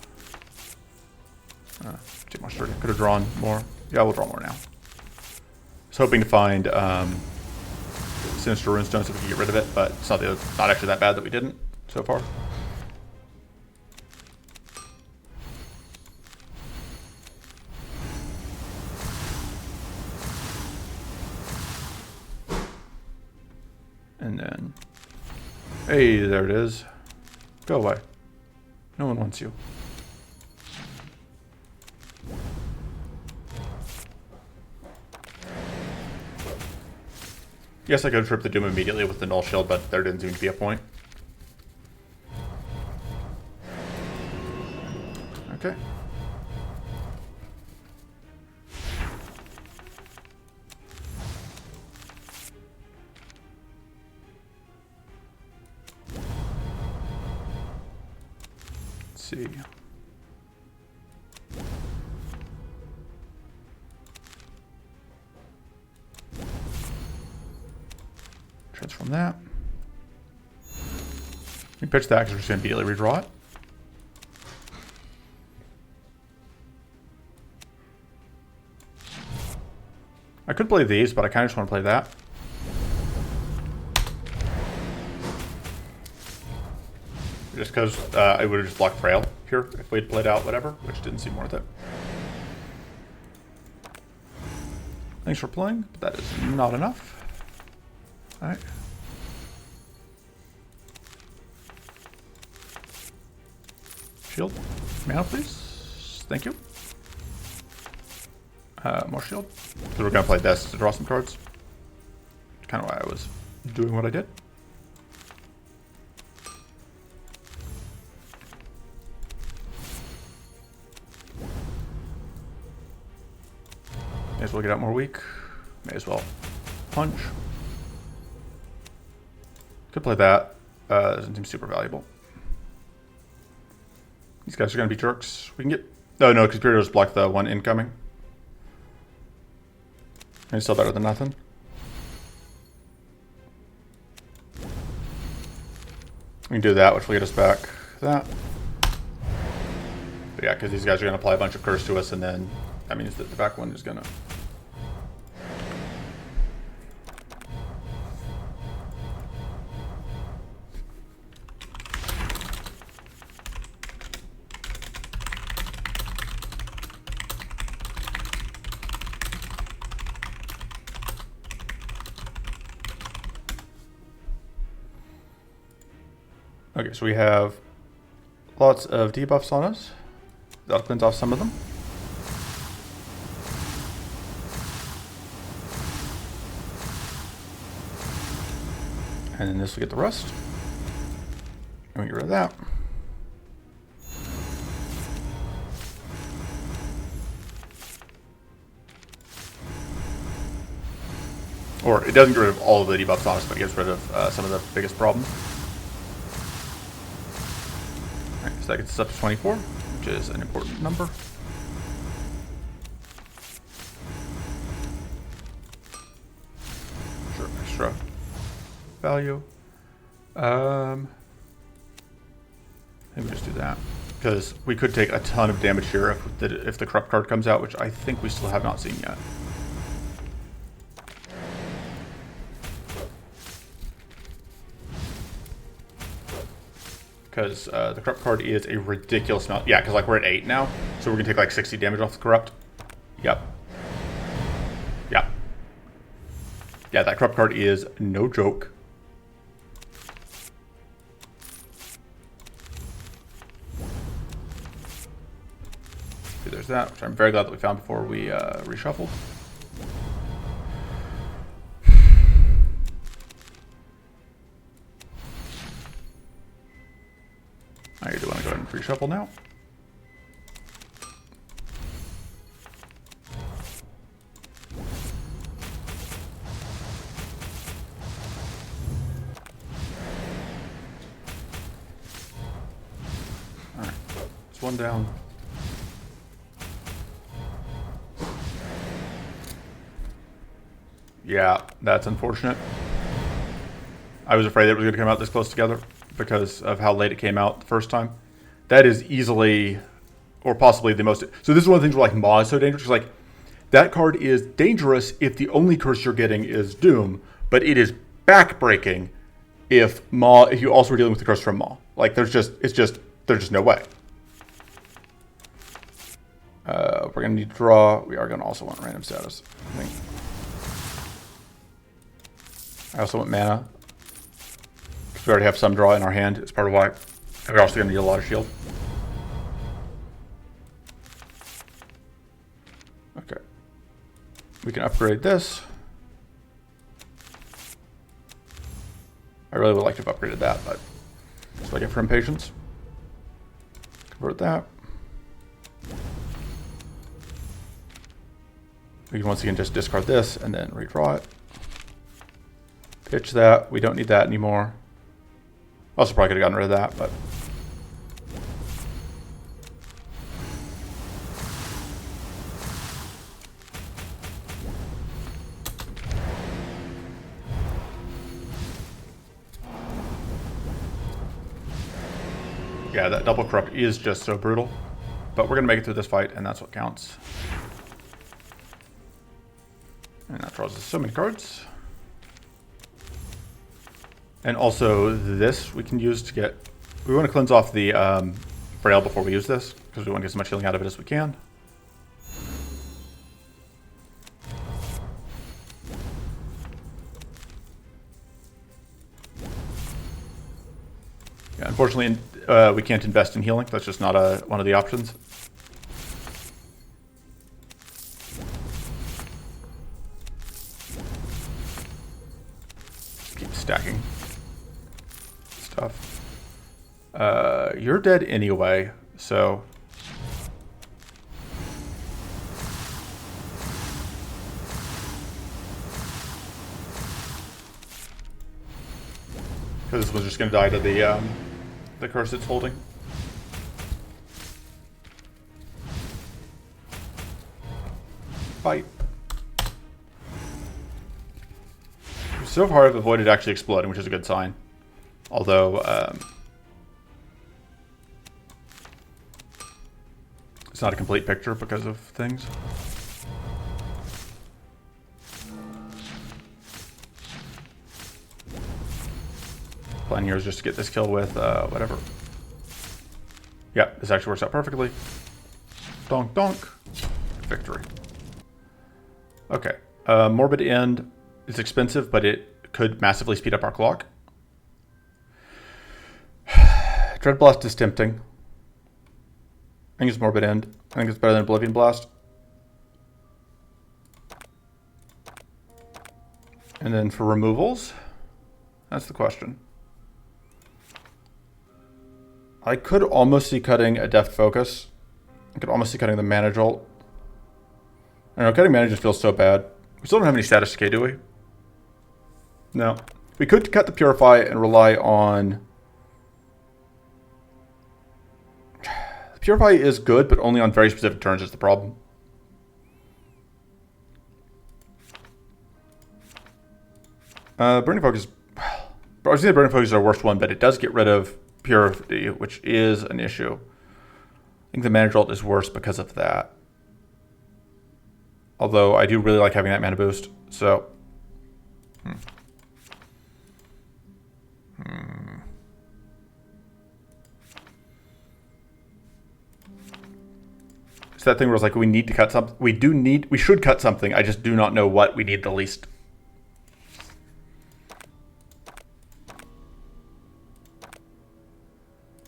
Too much 30. Could have drawn more. Yeah, we'll draw more now. I was hoping to find Sinister Runestones so we could get rid of it, but it's not actually that bad that we didn't so far. And then, hey, there it is. Go away. No one wants you. Yes, I could trip the Doom immediately with the Null Shield, but there didn't seem to be a point. Okay. Let's see. Transform that. We pitch that because we're just going to immediately redraw it. I could play these, but I kind of just want to play that. Just because I would have just blocked Frail here if we'd played out whatever, which didn't seem worth it. Thanks for playing, but that is not enough. Alright. Shield. Mana, please. Thank you. More shield. So we're going to play this to draw some cards. Kind of why I was doing what I did. May as well get out more weak. May as well punch. Could play that. Doesn't seem super valuable. These guys are going to be jerks. We can get... Oh, no, because Beulator's blocked the one incoming. It's still better than nothing. We can do that, which will get us back that. But yeah, because these guys are going to apply a bunch of curse to us, and then that means that the back one is going to... Okay, so we have lots of debuffs on us. That'll cleanse off some of them. And then this will get the rest. And we get rid of that. Or it doesn't get rid of all of the debuffs on us, but it gets rid of some of the biggest problems. So that gets us up to 24, which is an important number. Sure, extra value. I think we just do that. Because we could take a ton of damage here if the corrupt card comes out, which I think we still have not seen yet. Because the corrupt card is a ridiculous amount. Yeah, because like we're at 8 now, so we're gonna take like 60 damage off the corrupt. Yep. Yep. Yeah, that corrupt card is no joke. Okay, there's that, which I'm very glad that we found before we reshuffled. Reshuffle now. Alright, it's one down. Yeah, that's unfortunate. I was afraid that it was going to come out this close together because of how late it came out the first time. That is easily, or possibly the most... So this is one of the things where like Maw is so dangerous. Like, that card is dangerous if the only curse you're getting is Doom, but it is backbreaking if you also are dealing with the curse from Maw. Like, there's just no way. We're going to need to draw. We are going to also want random status, I think. I also want mana. Because we already have some draw in our hand. It's part of why. We're also going to need a lot of shield. Okay. We can upgrade this. I really would like to have upgraded that, but that's what I get for impatience. Convert that. We can once again just discard this and then redraw it. Pitch that. We don't need that anymore. Also probably could have gotten rid of that, but... Yeah, that double corrupt is just so brutal. But we're going to make it through this fight, and that's what counts. And that draws us so many cards. And also this we can use to get... We want to cleanse off the Frail before we use this, because we want to get as much healing out of it as we can. Yeah, unfortunately, we can't invest in healing. That's just not one of the options. Keep stacking stuff. You're dead anyway, so... Because this was just going to die to the curse it's holding. Fight. So far I've avoided actually exploding, which is a good sign. Although, it's not a complete picture because of things. Plan here is just to get this kill with whatever. Yeah, this actually works out perfectly. Donk donk. Victory. Okay. Morbid End is expensive, but it could massively speed up our clock. Dread Blast is tempting. I think it's Morbid End. I think it's better than Oblivion Blast. And then for removals, that's the question. I could almost see cutting a Deft Focus. I could almost see cutting the Mana Jolt. I don't know, cutting Mana just feels so bad. We still don't have any status decay, do we? No. We could cut the Purify and rely on... The Purify is good, but only on very specific turns is the problem. Burning Focus... I was saying Burning Focus is our worst one, but it does get rid of Purity, which is an issue. I think the Mana Jolt is worse because of that. Although I do really like having that mana boost, so... It's that thing where it's like we need to cut something. We should cut something. I just do not know what we need the least.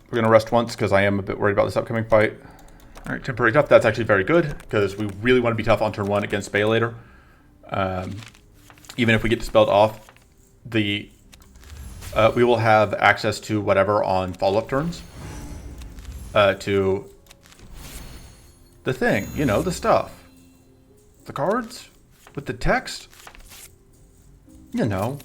We're going to rest once because I am a bit worried about this upcoming fight. All right, temporary tough. That's actually very good because we really want to be tough on turn 1 against Beulator. Even if we get dispelled off, we will have access to whatever on follow-up turns. to the thing, you know, the stuff. The cards with the text, you know.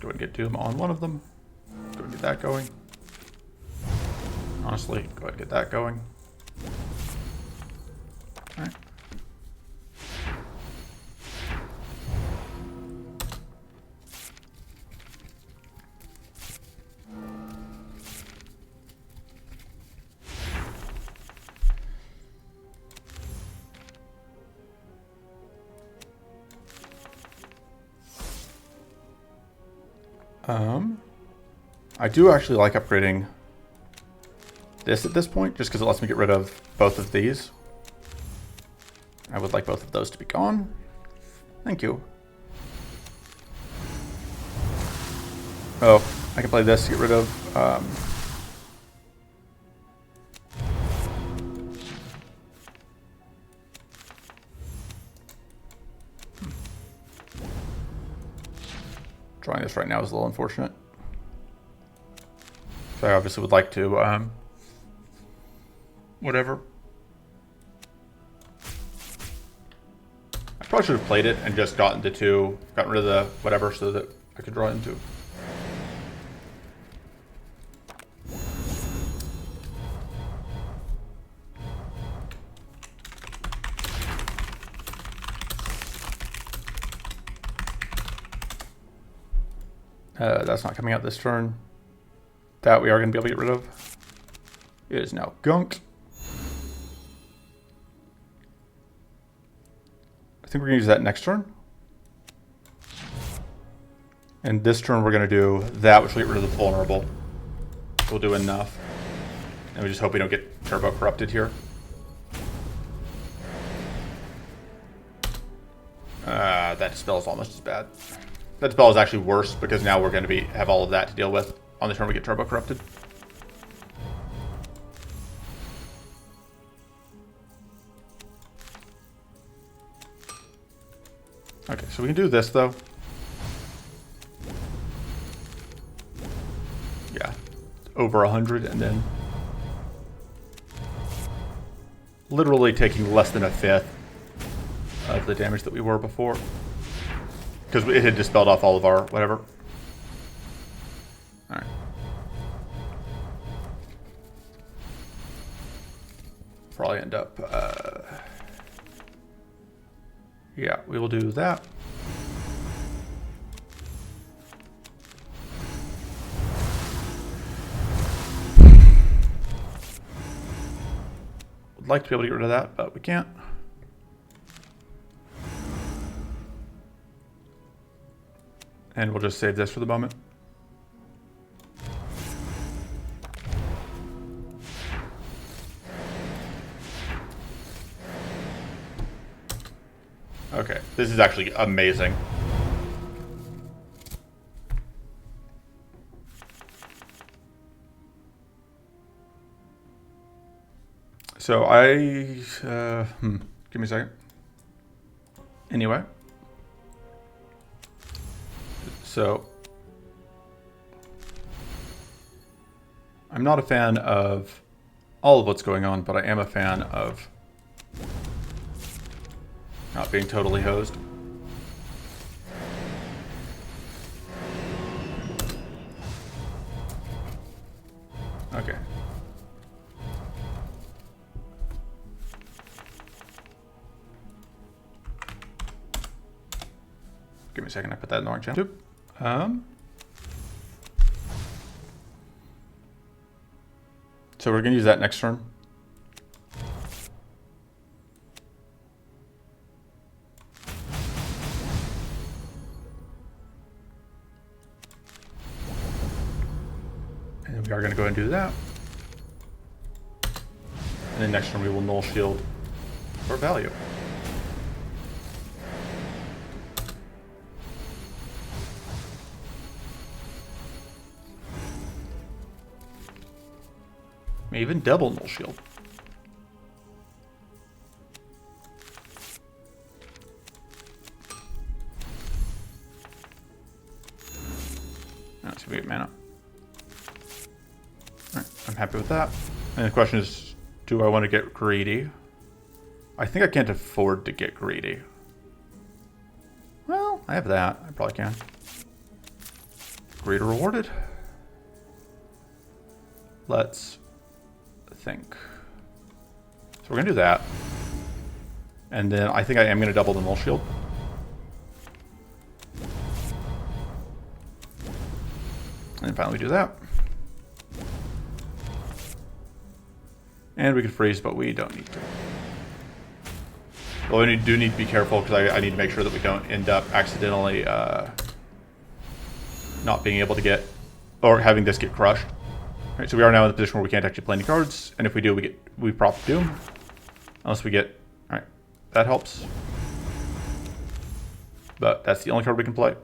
Go ahead and get Doom on one of them. Go ahead and get that going. Honestly, go ahead and get that going. All right. I do actually like upgrading this at this point, just because it lets me get rid of both of these. I would like both of those to be gone. Thank you. Oh, I can play this to get rid of... Drawing this right now is a little unfortunate. So I obviously would like to, whatever. I probably should have played it and just gotten rid of the whatever so that I could draw into. That's not coming out this turn. That we are going to be able to get rid of. It is now gunked. I think we're going to use that next turn. And this turn we're going to do that, which will get rid of the vulnerable. We'll do enough. And we just hope we don't get turbo corrupted here. That dispel is almost as bad. That dispel is actually worse because now we're going to have all of that to deal with on the turn we get turbo corrupted. Okay, so we can do this though. Yeah, over 100 and then literally taking less than a fifth of the damage that we were before. Because it had dispelled off all of our whatever. Alright. Probably end up... yeah, we will do that. Would like to be able to get rid of that, but we can't. And we'll just save this for the moment. Okay, this is actually amazing. So give me a second. Anyway. So, I'm not a fan of all of what's going on, but I am a fan of not being totally hosed. Okay. Give me a second, I put that in the wrong channel. So we're going to use that next turn. And we are going to go ahead and do that. And then next turn we will null shield for value. May even double null shield. Let's see if we get mana. Alright, I'm happy with that. And the question is, do I want to get greedy? I think I can't afford to get greedy. Well, I have that. I probably can. Greater rewarded. Let's think. So we're going to do that. And then I think I am going to double the null shield. And finally do that. And we can freeze, but we don't need to. Well, we do need to be careful because I need to make sure that we don't end up accidentally not being able to get, or having this get crushed. All right, so we are now in the position where we can't actually play any cards, and if we do, we prop Doom. Unless we get, all right, that helps. But that's the only card we can play.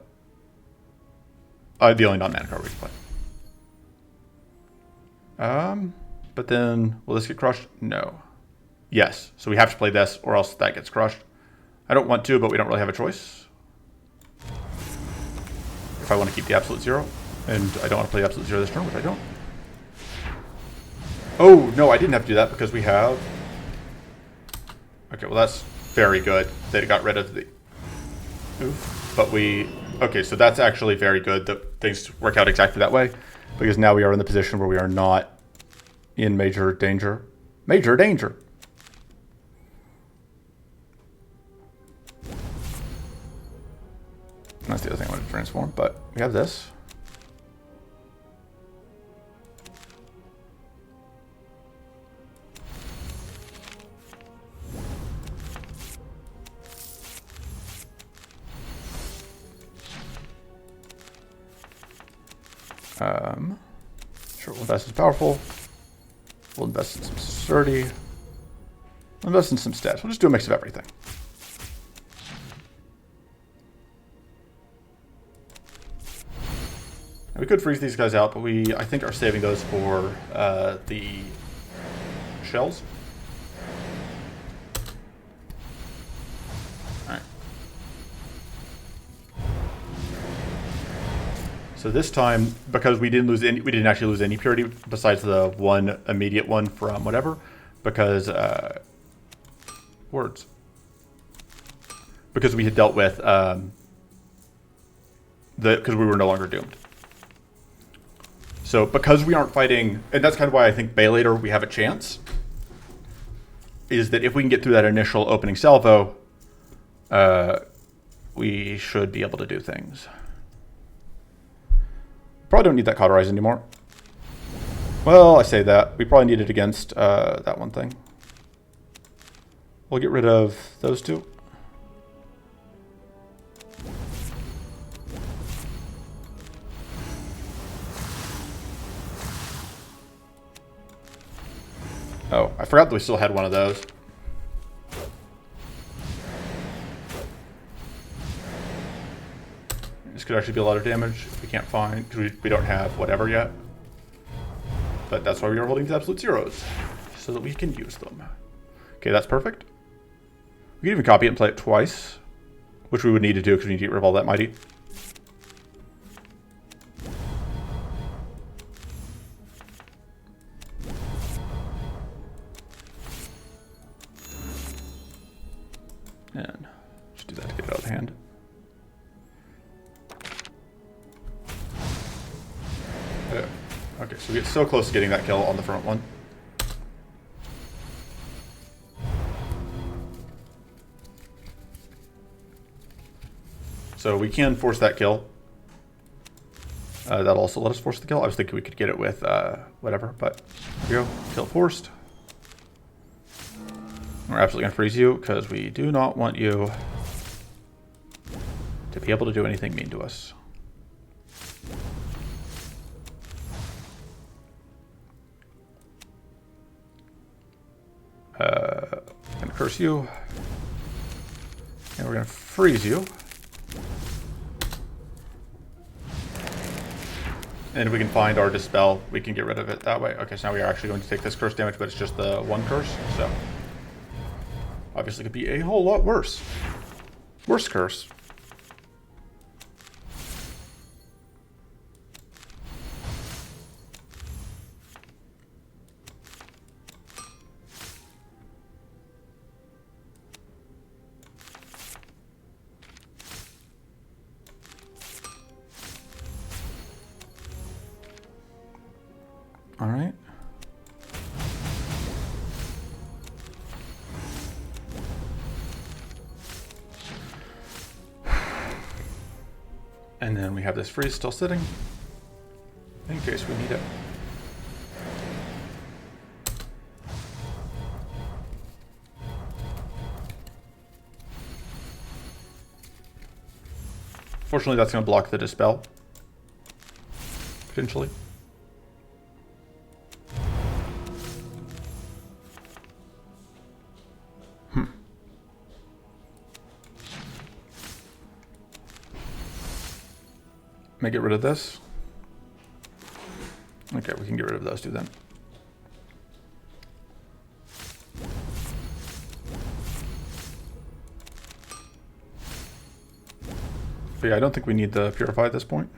The only non-mana card we can play. But then, will this get crushed? No. Yes, so we have to play this, or else that gets crushed. I don't want to, but we don't really have a choice. If I want to keep the absolute 0, and I don't want to play absolute 0 this turn, which I don't. Oh, no, I didn't have to do that because we have... Okay, well that's very good that it got rid of the... Oof. But we... Okay, so that's actually very good that things work out exactly that way, because now we are in the position where we are not in major danger. Major danger! That's the other thing I wanted to transform, but we have this. Sure, we'll invest in powerful. We'll invest in some sturdy. We'll invest in some stats. We'll just do a mix of everything. And we could freeze these guys out, but I think, are saving those for the shells. All right. So this time, because we didn't actually lose any purity besides the one immediate one from whatever, because because we had dealt with because we were no longer doomed. So because we aren't fighting, and that's kind of why I think Beulator we have a chance, is that if we can get through that initial opening salvo, we should be able to do things. Probably don't need that Cauterize anymore. Well, I say that. We probably need it against that one thing. We'll get rid of those two. Oh, I forgot that we still had one of those. This could actually be a lot of damage if we can't find, because we don't have whatever yet. But that's why we are holding these absolute 0s, so that we can use them. Okay, that's perfect. We can even copy it and play it twice, which we would need to do because we need to get rid of all that mighty. And just do that to get it out of the hand. Okay, so we get so close to getting that kill on the front one. So we can force that kill. That'll also let us force the kill. I was thinking we could get it with whatever, but here we go. Kill forced. We're absolutely going to freeze you because we do not want you to be able to do anything mean to us. Going to curse you. And we're going to freeze you. And if we can find our Dispel, we can get rid of it that way. Okay, so now we are actually going to take this curse damage, but it's just the one curse, so obviously could be a whole lot worse. Worse curse. All right. And then we have this freeze still sitting in case we need it. Fortunately, that's going to block the dispel. Potentially. May get rid of this. Okay, we can get rid of those two then. But yeah, I don't think we need the Purify at this point.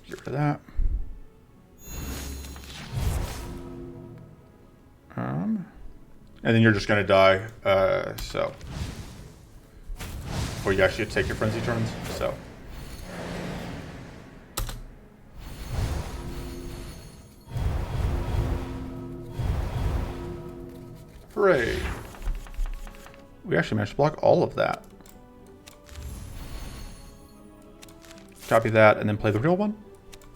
Get rid of that. And then you're just going to die, so. Or you actually take your frenzy turns, so. Hooray. We actually managed to block all of that. Copy that and then play the real one.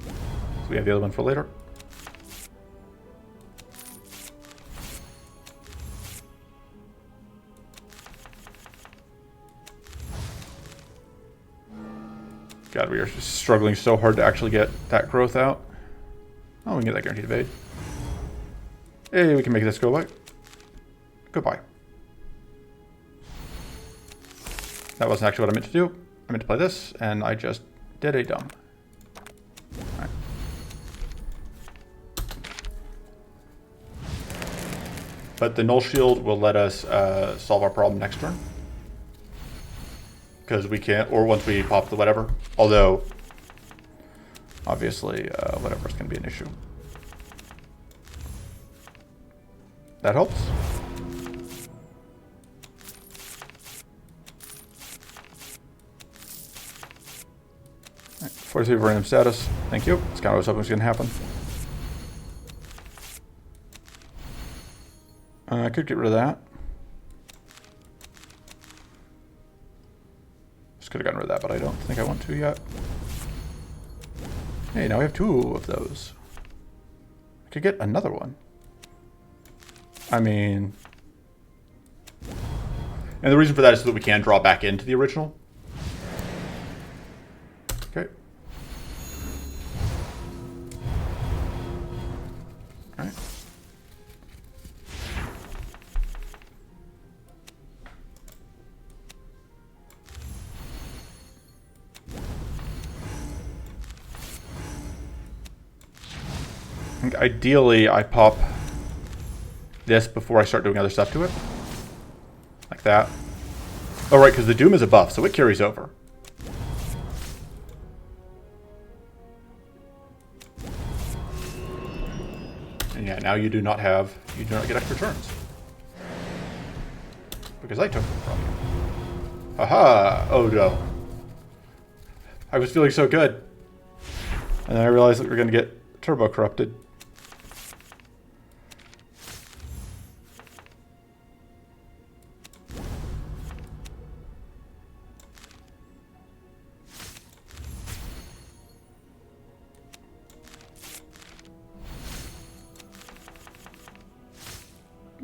So we have the other one for later. God, we are struggling so hard to actually get that growth out. Oh, we can get that guaranteed evade. Hey, we can make this go away. Goodbye. That wasn't actually what I meant to do. I meant to play this, and I just did a dumb. Right. But the Null Shield will let us solve our problem next turn. Because we can't, or once we pop the whatever. Although, obviously, whatever is going to be an issue. That helps. Right, 43 random status. Thank you. That's kind of what I was hoping was going to happen. I could get rid of that. Could have gotten rid of that, but I don't think I want to yet. Hey, now we have 2 of those. I could get another one. I mean... And the reason for that is so that we can draw back into the original. Okay. Alright. Ideally, I pop this before I start doing other stuff to it. Like that. Oh, right, because the Doom is a buff, so it carries over. And yeah, now you do not get extra turns. Because I took them from you. Aha! Oh no. I was feeling so good. And then I realized that we were going to get turbo corrupted.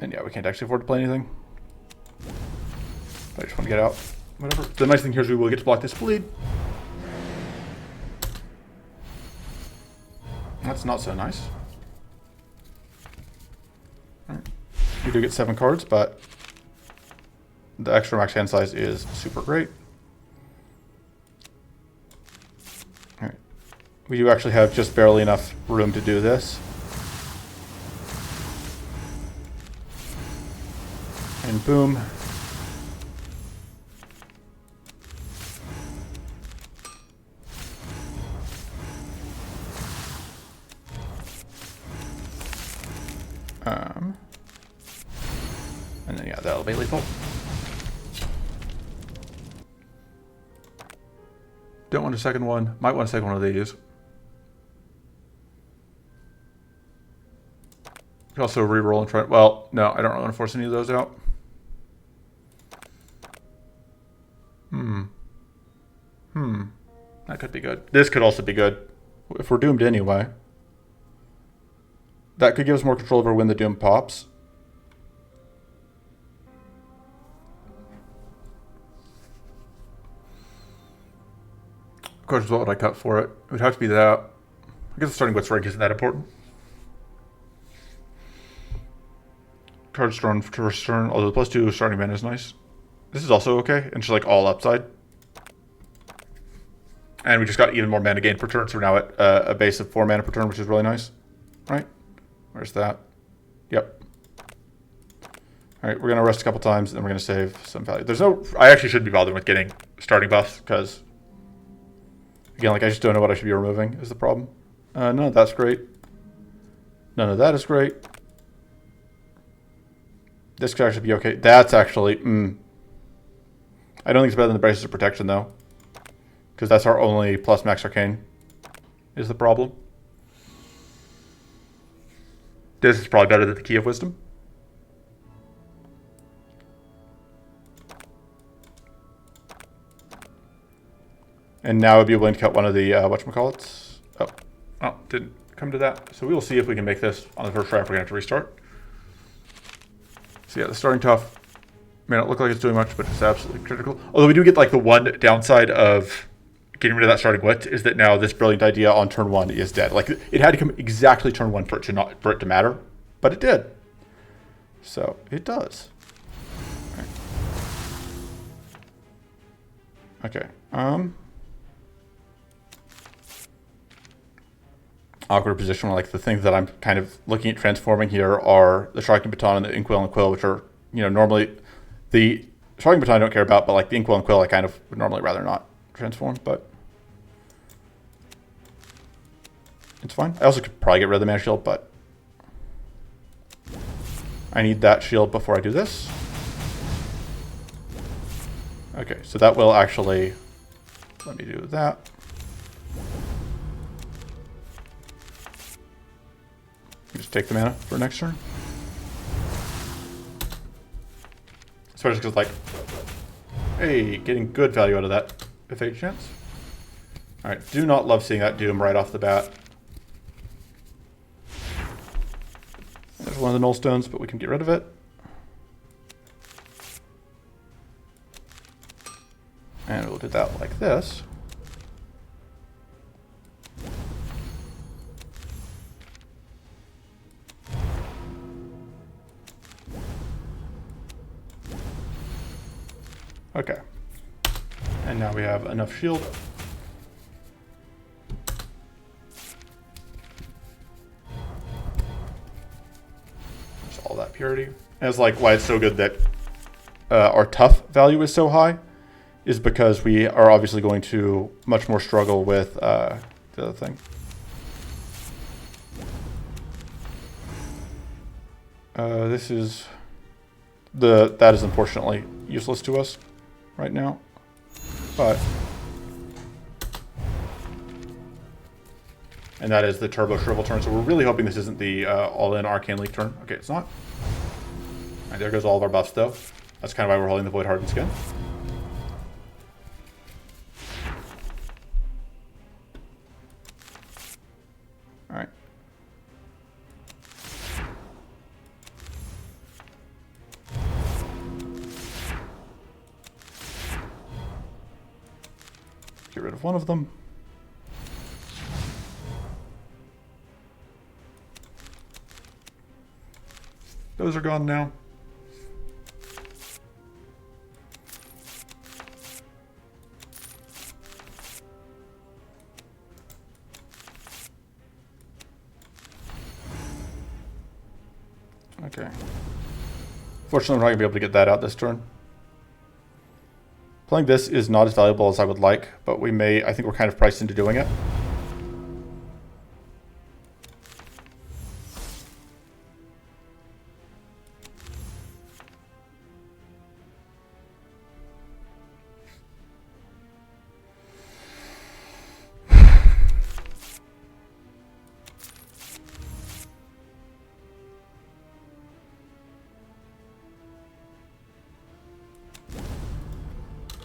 And yeah, we can't actually afford to play anything. But I just want to get out. Whatever. The nice thing here is we will get to block this bleed. That's not so nice. Right. We do get 7 cards, but the extra max hand size is super great. All right. We do actually have just barely enough room to do this. And boom. And then yeah, that'll be lethal. Don't want a second one. Might want to take one of these. Could also re-roll and try. Well, no, I don't really want to force any of those out. That could be good. This could also be good. If we're doomed anyway. That could give us more control over when the doom pops. Of course, what would I cut for it? It would have to be that. I guess the starting what's rank isn't that important. Cards drawn to first turn, although the +2 starting mana is nice. This is also okay, and just like all upside. And we just got even more mana gain per turn, so we're now at a base of 4 mana per turn, which is really nice. Right? Where's that? Yep. Alright, we're going to rest a couple times, and then we're going to save some value. There's no... I actually shouldn't be bothering with getting starting buffs, because... Again, like, I just don't know what I should be removing, is the problem. None of that's great. None of that is great. This could actually be okay. That's actually... I don't think it's better than the Braces of Protection, though. Because that's our only plus max arcane, is the problem. This is probably better than the Key of Wisdom. And now I'd be willing to cut one of the, whatchamacallits. Oh, didn't come to that. So we will see if we can make this on the first try if we're going to have to restart. So yeah, the starting tough may not look like it's doing much, but it's absolutely critical. Although we do get like the one downside of getting rid of that starting wit is that now this brilliant idea on turn 1 is dead. Like it had to come exactly turn 1 for it to matter, but it did. So it does. Right. Okay. Awkward position where like the things that I'm kind of looking at transforming here are the Striking Baton and the Inkwell and Quill, which are, you know, normally the Striking Baton I don't care about, but like the Inkwell and Quill I kind of would normally rather not transform, but it's fine. I also could probably get rid of the Mana Shield, but I need that shield before I do this. Okay, so that will actually let me do that. Just take the mana for next turn. Especially because, like, hey, getting good value out of that F8 chance. Alright, do not love seeing that Doom right off the bat. There's one of the Null Stones, but we can get rid of it. And we'll do that like this. Okay. And now we have enough shield. Just all that purity. And it's like why it's so good that our tough value is so high is because we are obviously going to much more struggle with the other thing. This is that is unfortunately useless to us right now, but and that is the Turbo Shrivel turn. So we're really hoping this isn't the all-in Arcane Leak turn. Okay, it's not. All right, there goes all of our buffs though. That's kind of why we're holding the Void Hardened Skin. All right. Get rid of one of them. Those are gone now. Okay. Fortunately, we're not going to be able to get that out this turn. Playing this is not as valuable as I would like, but we may, I think we're kind of priced into doing it.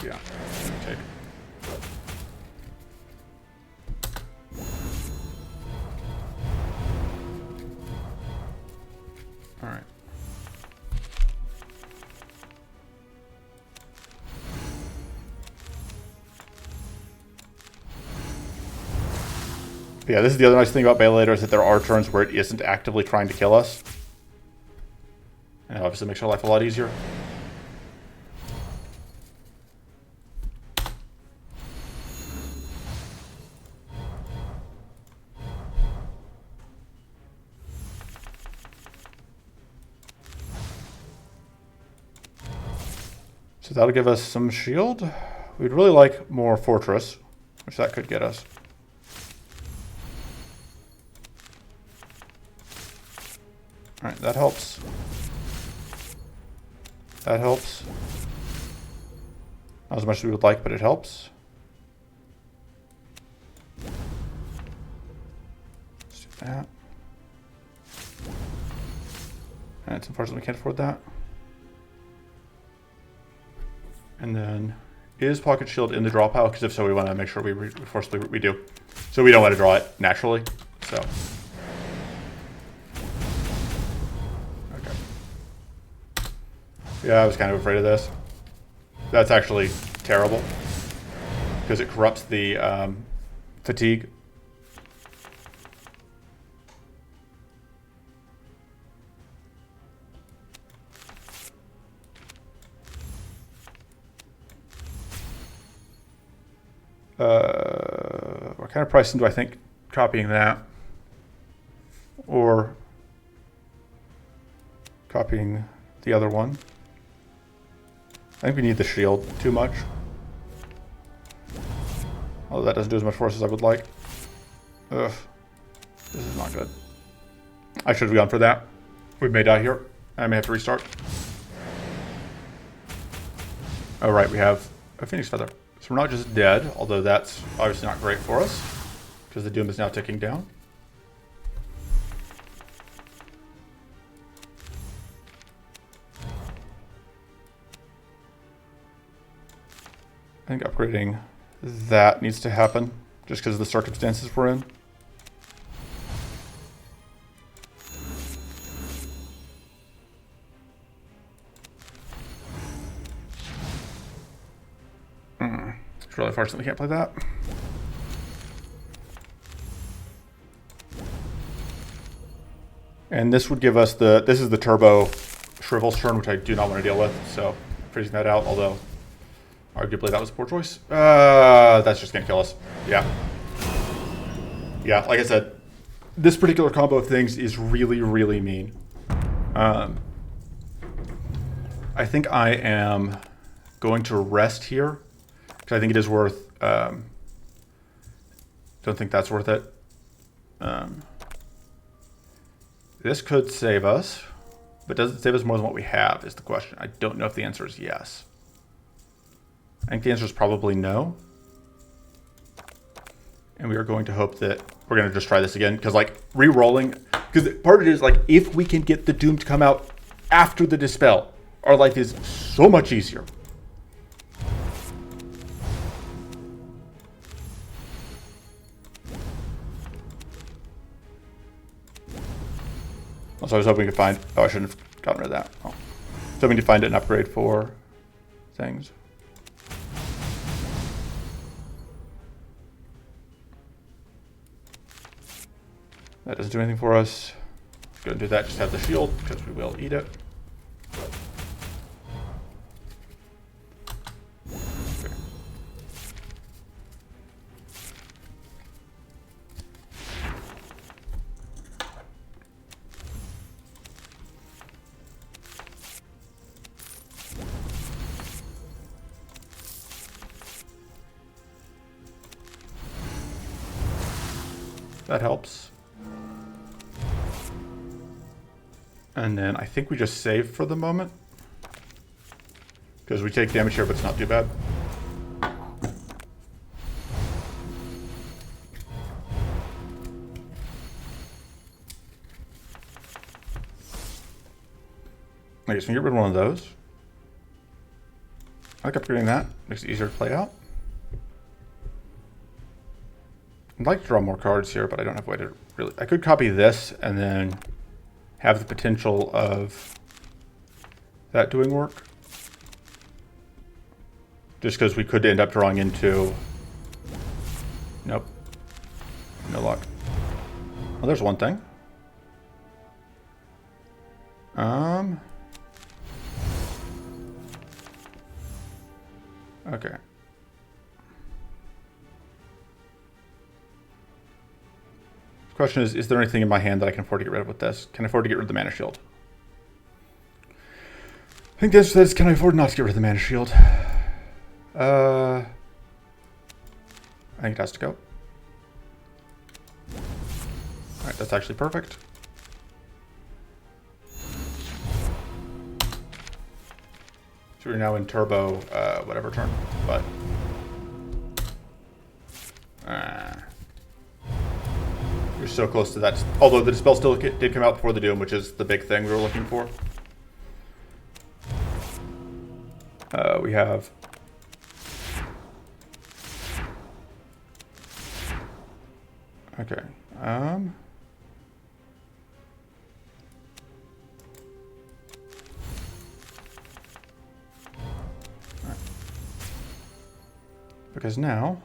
Yeah. Take. All right. Yeah, this is the other nice thing about Beulator is that there are turns where it isn't actively trying to kill us. And it obviously makes our life a lot easier. So that'll give us some shield. We'd really like more fortress, which that could get us. Alright, that helps. That helps. Not as much as we would like, but it helps. Let's do that. And it's unfortunate we can't afford that. And then, is Pocket Shield in the draw pile? Because if so, we want to make sure we forcibly we do. So we don't want to draw it naturally. So. Okay. Yeah, I was kind of afraid of this. That's actually terrible. Because it corrupts the fatigue. What kind of pricing do I think copying that? Or copying the other one? I think we need the shield too much. Although that doesn't do as much for us as I would like. Ugh. This is not good. I should have gone for that. We may die here. I may have to restart. Oh right, we have a Phoenix Feather. So we're not just dead, although that's obviously not great for us, because the Doom is now ticking down. I think upgrading that needs to happen, just because of the circumstances we're in. It's really unfortunate we can't play that. And this would give us this is the turbo Shrivel's turn, which I do not want to deal with, so freezing that out, although arguably that was a poor choice. That's just gonna kill us. Yeah. Yeah, like I said, this particular combo of things is really, really mean. I think I am going to rest here. I think it is worth, don't think that's worth it. This could save us, but does it save us more than what we have is the question. I don't know if the answer is yes. I think the answer is probably no. And we are going to hope that we're going to just try this again. Because like re-rolling, because part of it is like if we can get the Doom to come out after the Dispel, our life is so much easier. Also, I was hoping to find... Oh, I shouldn't have gotten rid of that. Oh. I was hoping to find an upgrade for things. That doesn't do anything for us. Let's go and do that. Just have the shield, because we will eat it. Okay. That helps. And then I think we just save for the moment. Because we take damage here, but it's not too bad. I guess we can get rid of one of those. I like upgrading that. Makes it easier to play out. I'd like to draw more cards here, but I don't have a way to really... I could copy this and then have the potential of that doing work. Just because we could end up drawing into... Nope. No luck. Well, there's one thing. Okay. The question is there anything in my hand that I can afford to get rid of with this? Can I afford to get rid of the mana shield? I think the answer to that is, can I afford not to get rid of the mana shield? I think it has to go. Alright, that's actually perfect. So we're now in turbo, whatever turn, but... We're so close to that. Although the Dispel still did come out before the Doom, which is the big thing we were looking for. We have... Okay. Because now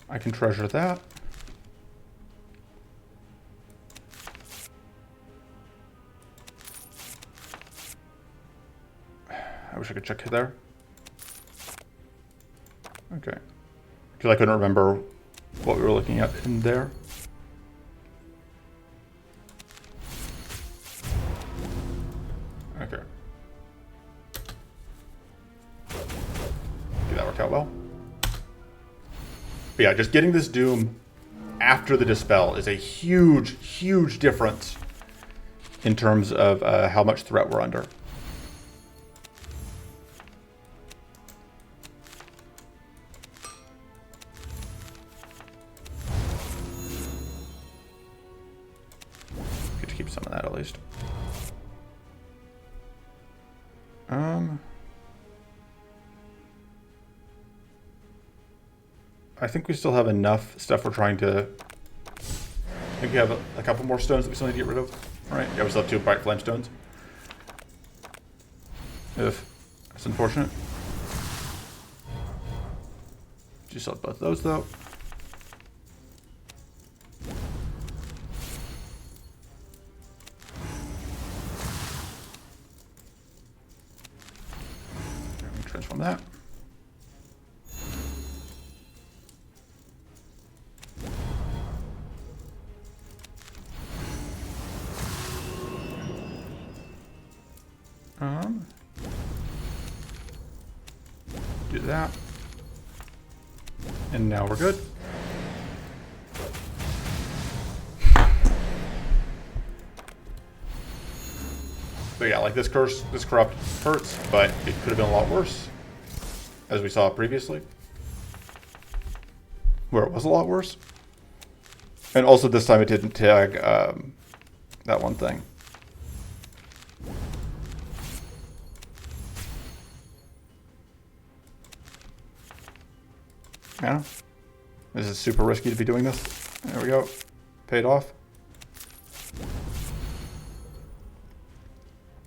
I can treasure that. I wish I could check there. Okay. Because I couldn't remember what we were looking at in there. Okay. That worked out well. But yeah, just getting this Doom after the Dispel is a huge, huge difference in terms of how much threat we're under. Good to keep some of that at least. I think we still have enough stuff we're trying to... I think we have a couple more stones that we still need to get rid of. Alright, yeah, we still have 2 Bright Flame stones. That's unfortunate. You still have both of those, though. Transform that. Do that. And now we're good. But yeah, like this corrupt hurts, but it could have been a lot worse, as we saw previously, where it was a lot worse. And also this time it didn't tag that one thing. Yeah, this is super risky to be doing this. There we go, paid off.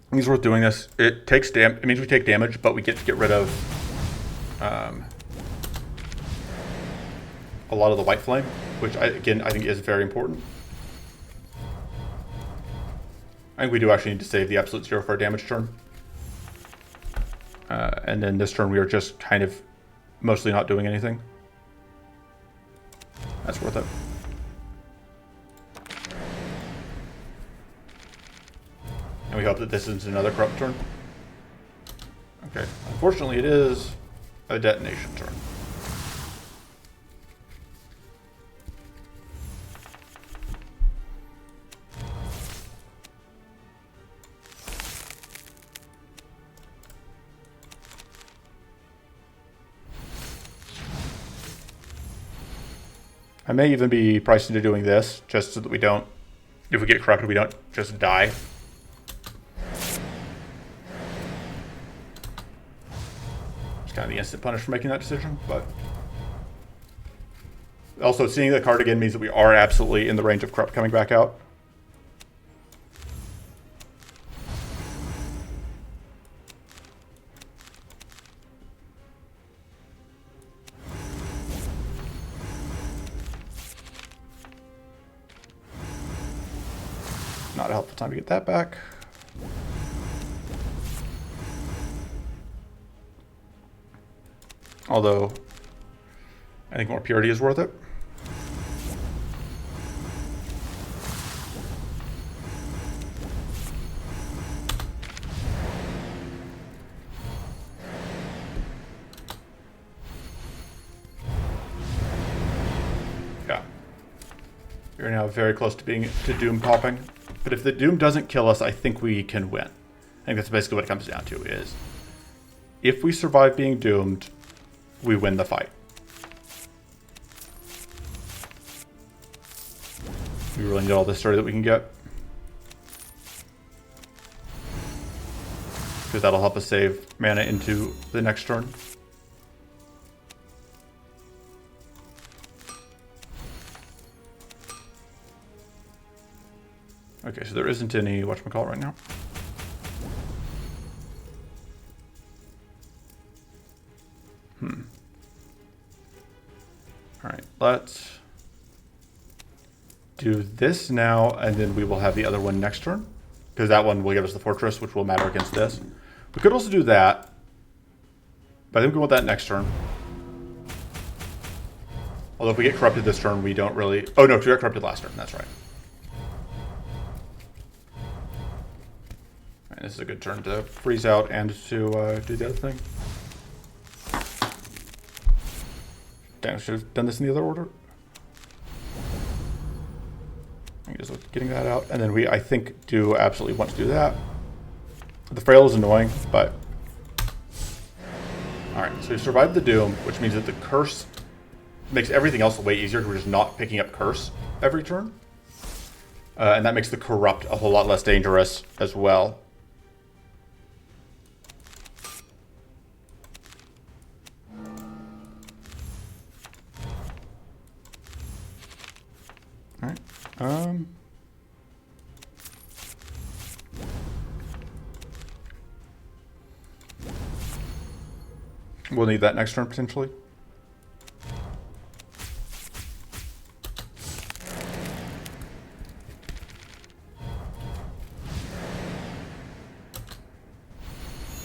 I think it's worth doing this. It takes it means we take damage, but we get to get rid of a lot of the white flame, which I think is very important. I think we do actually need to save the absolute 0 for our damage turn. And then this turn we are just kind of mostly not doing anything. That's worth it. And we hope that this is another corrupt turn. Okay. Unfortunately, it is a detonation turn. I may even be priced into doing this, just so that we don't, if we get corrupted, we don't just die. It's kind of the instant punish for making that decision, but also seeing the card again means that we are absolutely in the range of Corrupt coming back out. Not a helpful time to get that back. Although, I think more purity is worth it. Yeah. We're now very close to Doom popping. But if the Doom doesn't kill us, I think we can win. I think that's basically what it comes down to, is if we survive being doomed, we win the fight. We really need all this story that we can get, because that'll help us save mana into the next turn. Okay, so there isn't any whatchamacallit right now. Alright, let's do this now, and then we will have the other one next turn, because that one will give us the fortress, which will matter against this. We could also do that, but I think we want that next turn. Although if we get corrupted this turn, we don't really... Oh no, we got corrupted last turn, that's right. And this is a good turn to freeze out and to do the other thing. Damn, I should have done this in the other order. I'm just getting that out. And then we, I think, do absolutely want to do that. The Frail is annoying, but... Alright, so we survived the Doom, which means that the Curse makes everything else way easier, because we're just not picking up Curse every turn. And that makes the Corrupt a whole lot less dangerous as well. Alright. We'll need that next turn, potentially.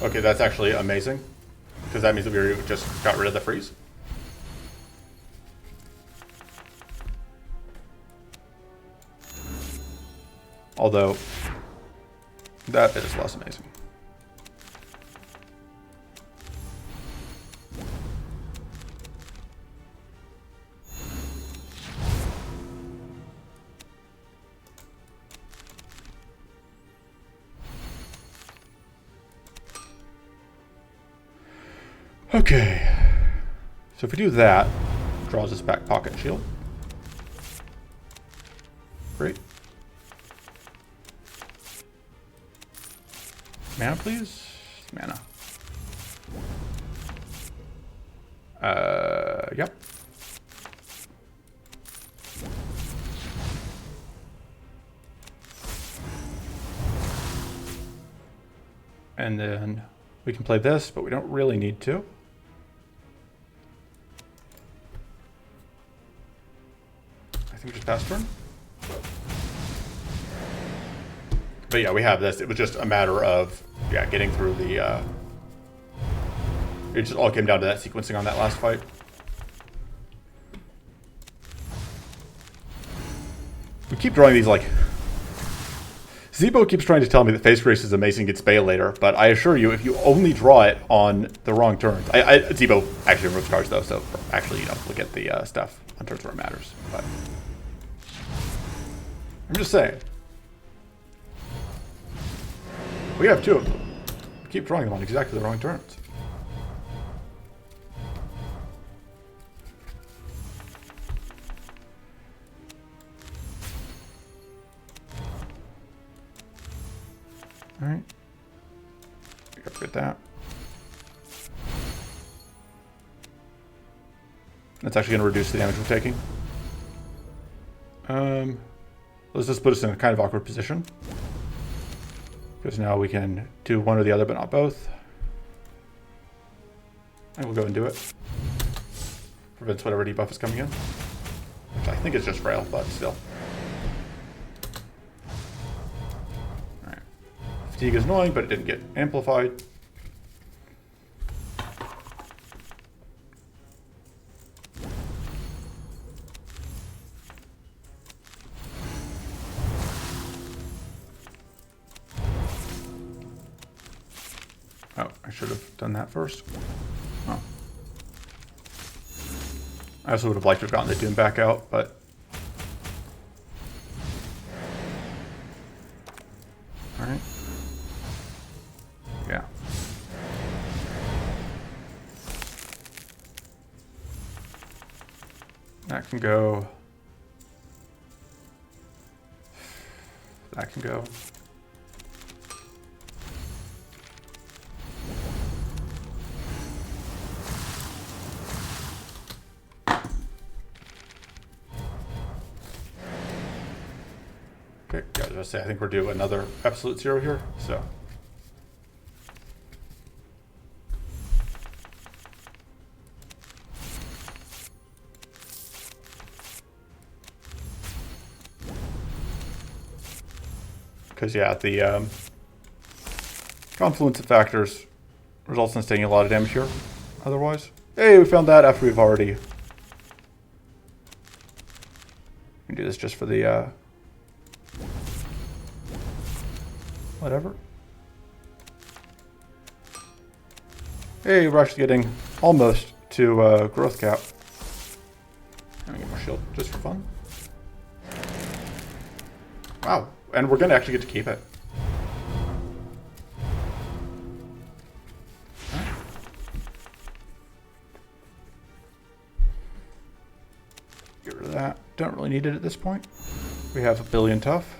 Okay, that's actually amazing, because that means that we just got rid of the freeze. Although, that bit is less amazing. Okay, so if we do that, it draws us back pocket shield. Great. Mana, please? Mana. Yep. And then we can play this, but we don't really need to. I think we just pass turn. But yeah, we have this. It was just a matter of, yeah, getting through the... It just all came down to that sequencing on that last fight. We keep drawing these, like... Zebo keeps trying to tell me that Face Grace is amazing against Beulator, but I assure you, if you only draw it on the wrong turns... Zebo actually removes cards, though, so actually, you know, look at the stuff on turns where it matters. But I'm just saying. We have two of them. We keep drawing them on exactly the wrong turns. Alright. Forget that. That's actually going to reduce the damage we're taking. Let's just put us in a kind of awkward position. Because now we can do one or the other, but not both. And we'll go and do it. Prevents whatever debuff is coming in. Which I think is just frail, but still. Alright. Fatigue is annoying, but it didn't get amplified. Oh, I should have done that first. Oh. I also would have liked to have gotten the Doom back out, but... Alright. Yeah. That can go. That can go. Okay, yeah, I was gonna say, I think we're due another absolute zero here, so. Because, yeah, the confluence of factors results in us taking a lot of damage here, otherwise. Hey, we found that after we've already... We can do this just for the... Whatever. Hey, we're actually getting almost to growth cap. I'm gonna get more shield just for fun. Wow, and we're gonna actually get to keep it. Right. Get rid of that. Don't really need it at this point. We have a billion tough.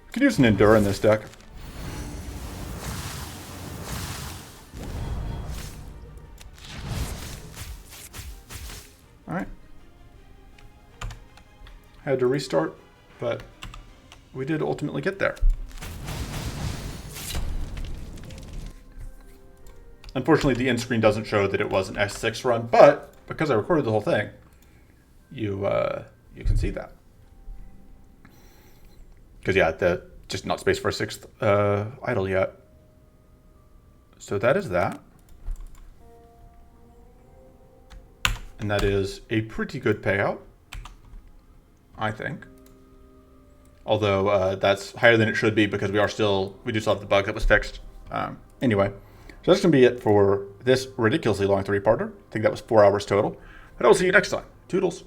We could use an Endure in this deck. Alright. Had to restart, but we did ultimately get there. Unfortunately, the end screen doesn't show that it was an S6 run, but because I recorded the whole thing, you can see that. Because yeah, just not space for a sixth idle yet. So that is that. And that is a pretty good payout, I think. Although that's higher than it should be because we do still have the bug that was fixed. Anyway, so that's going to be it for this ridiculously long 3-parter. I think that was 4 hours total. But I will see you next time. Toodles.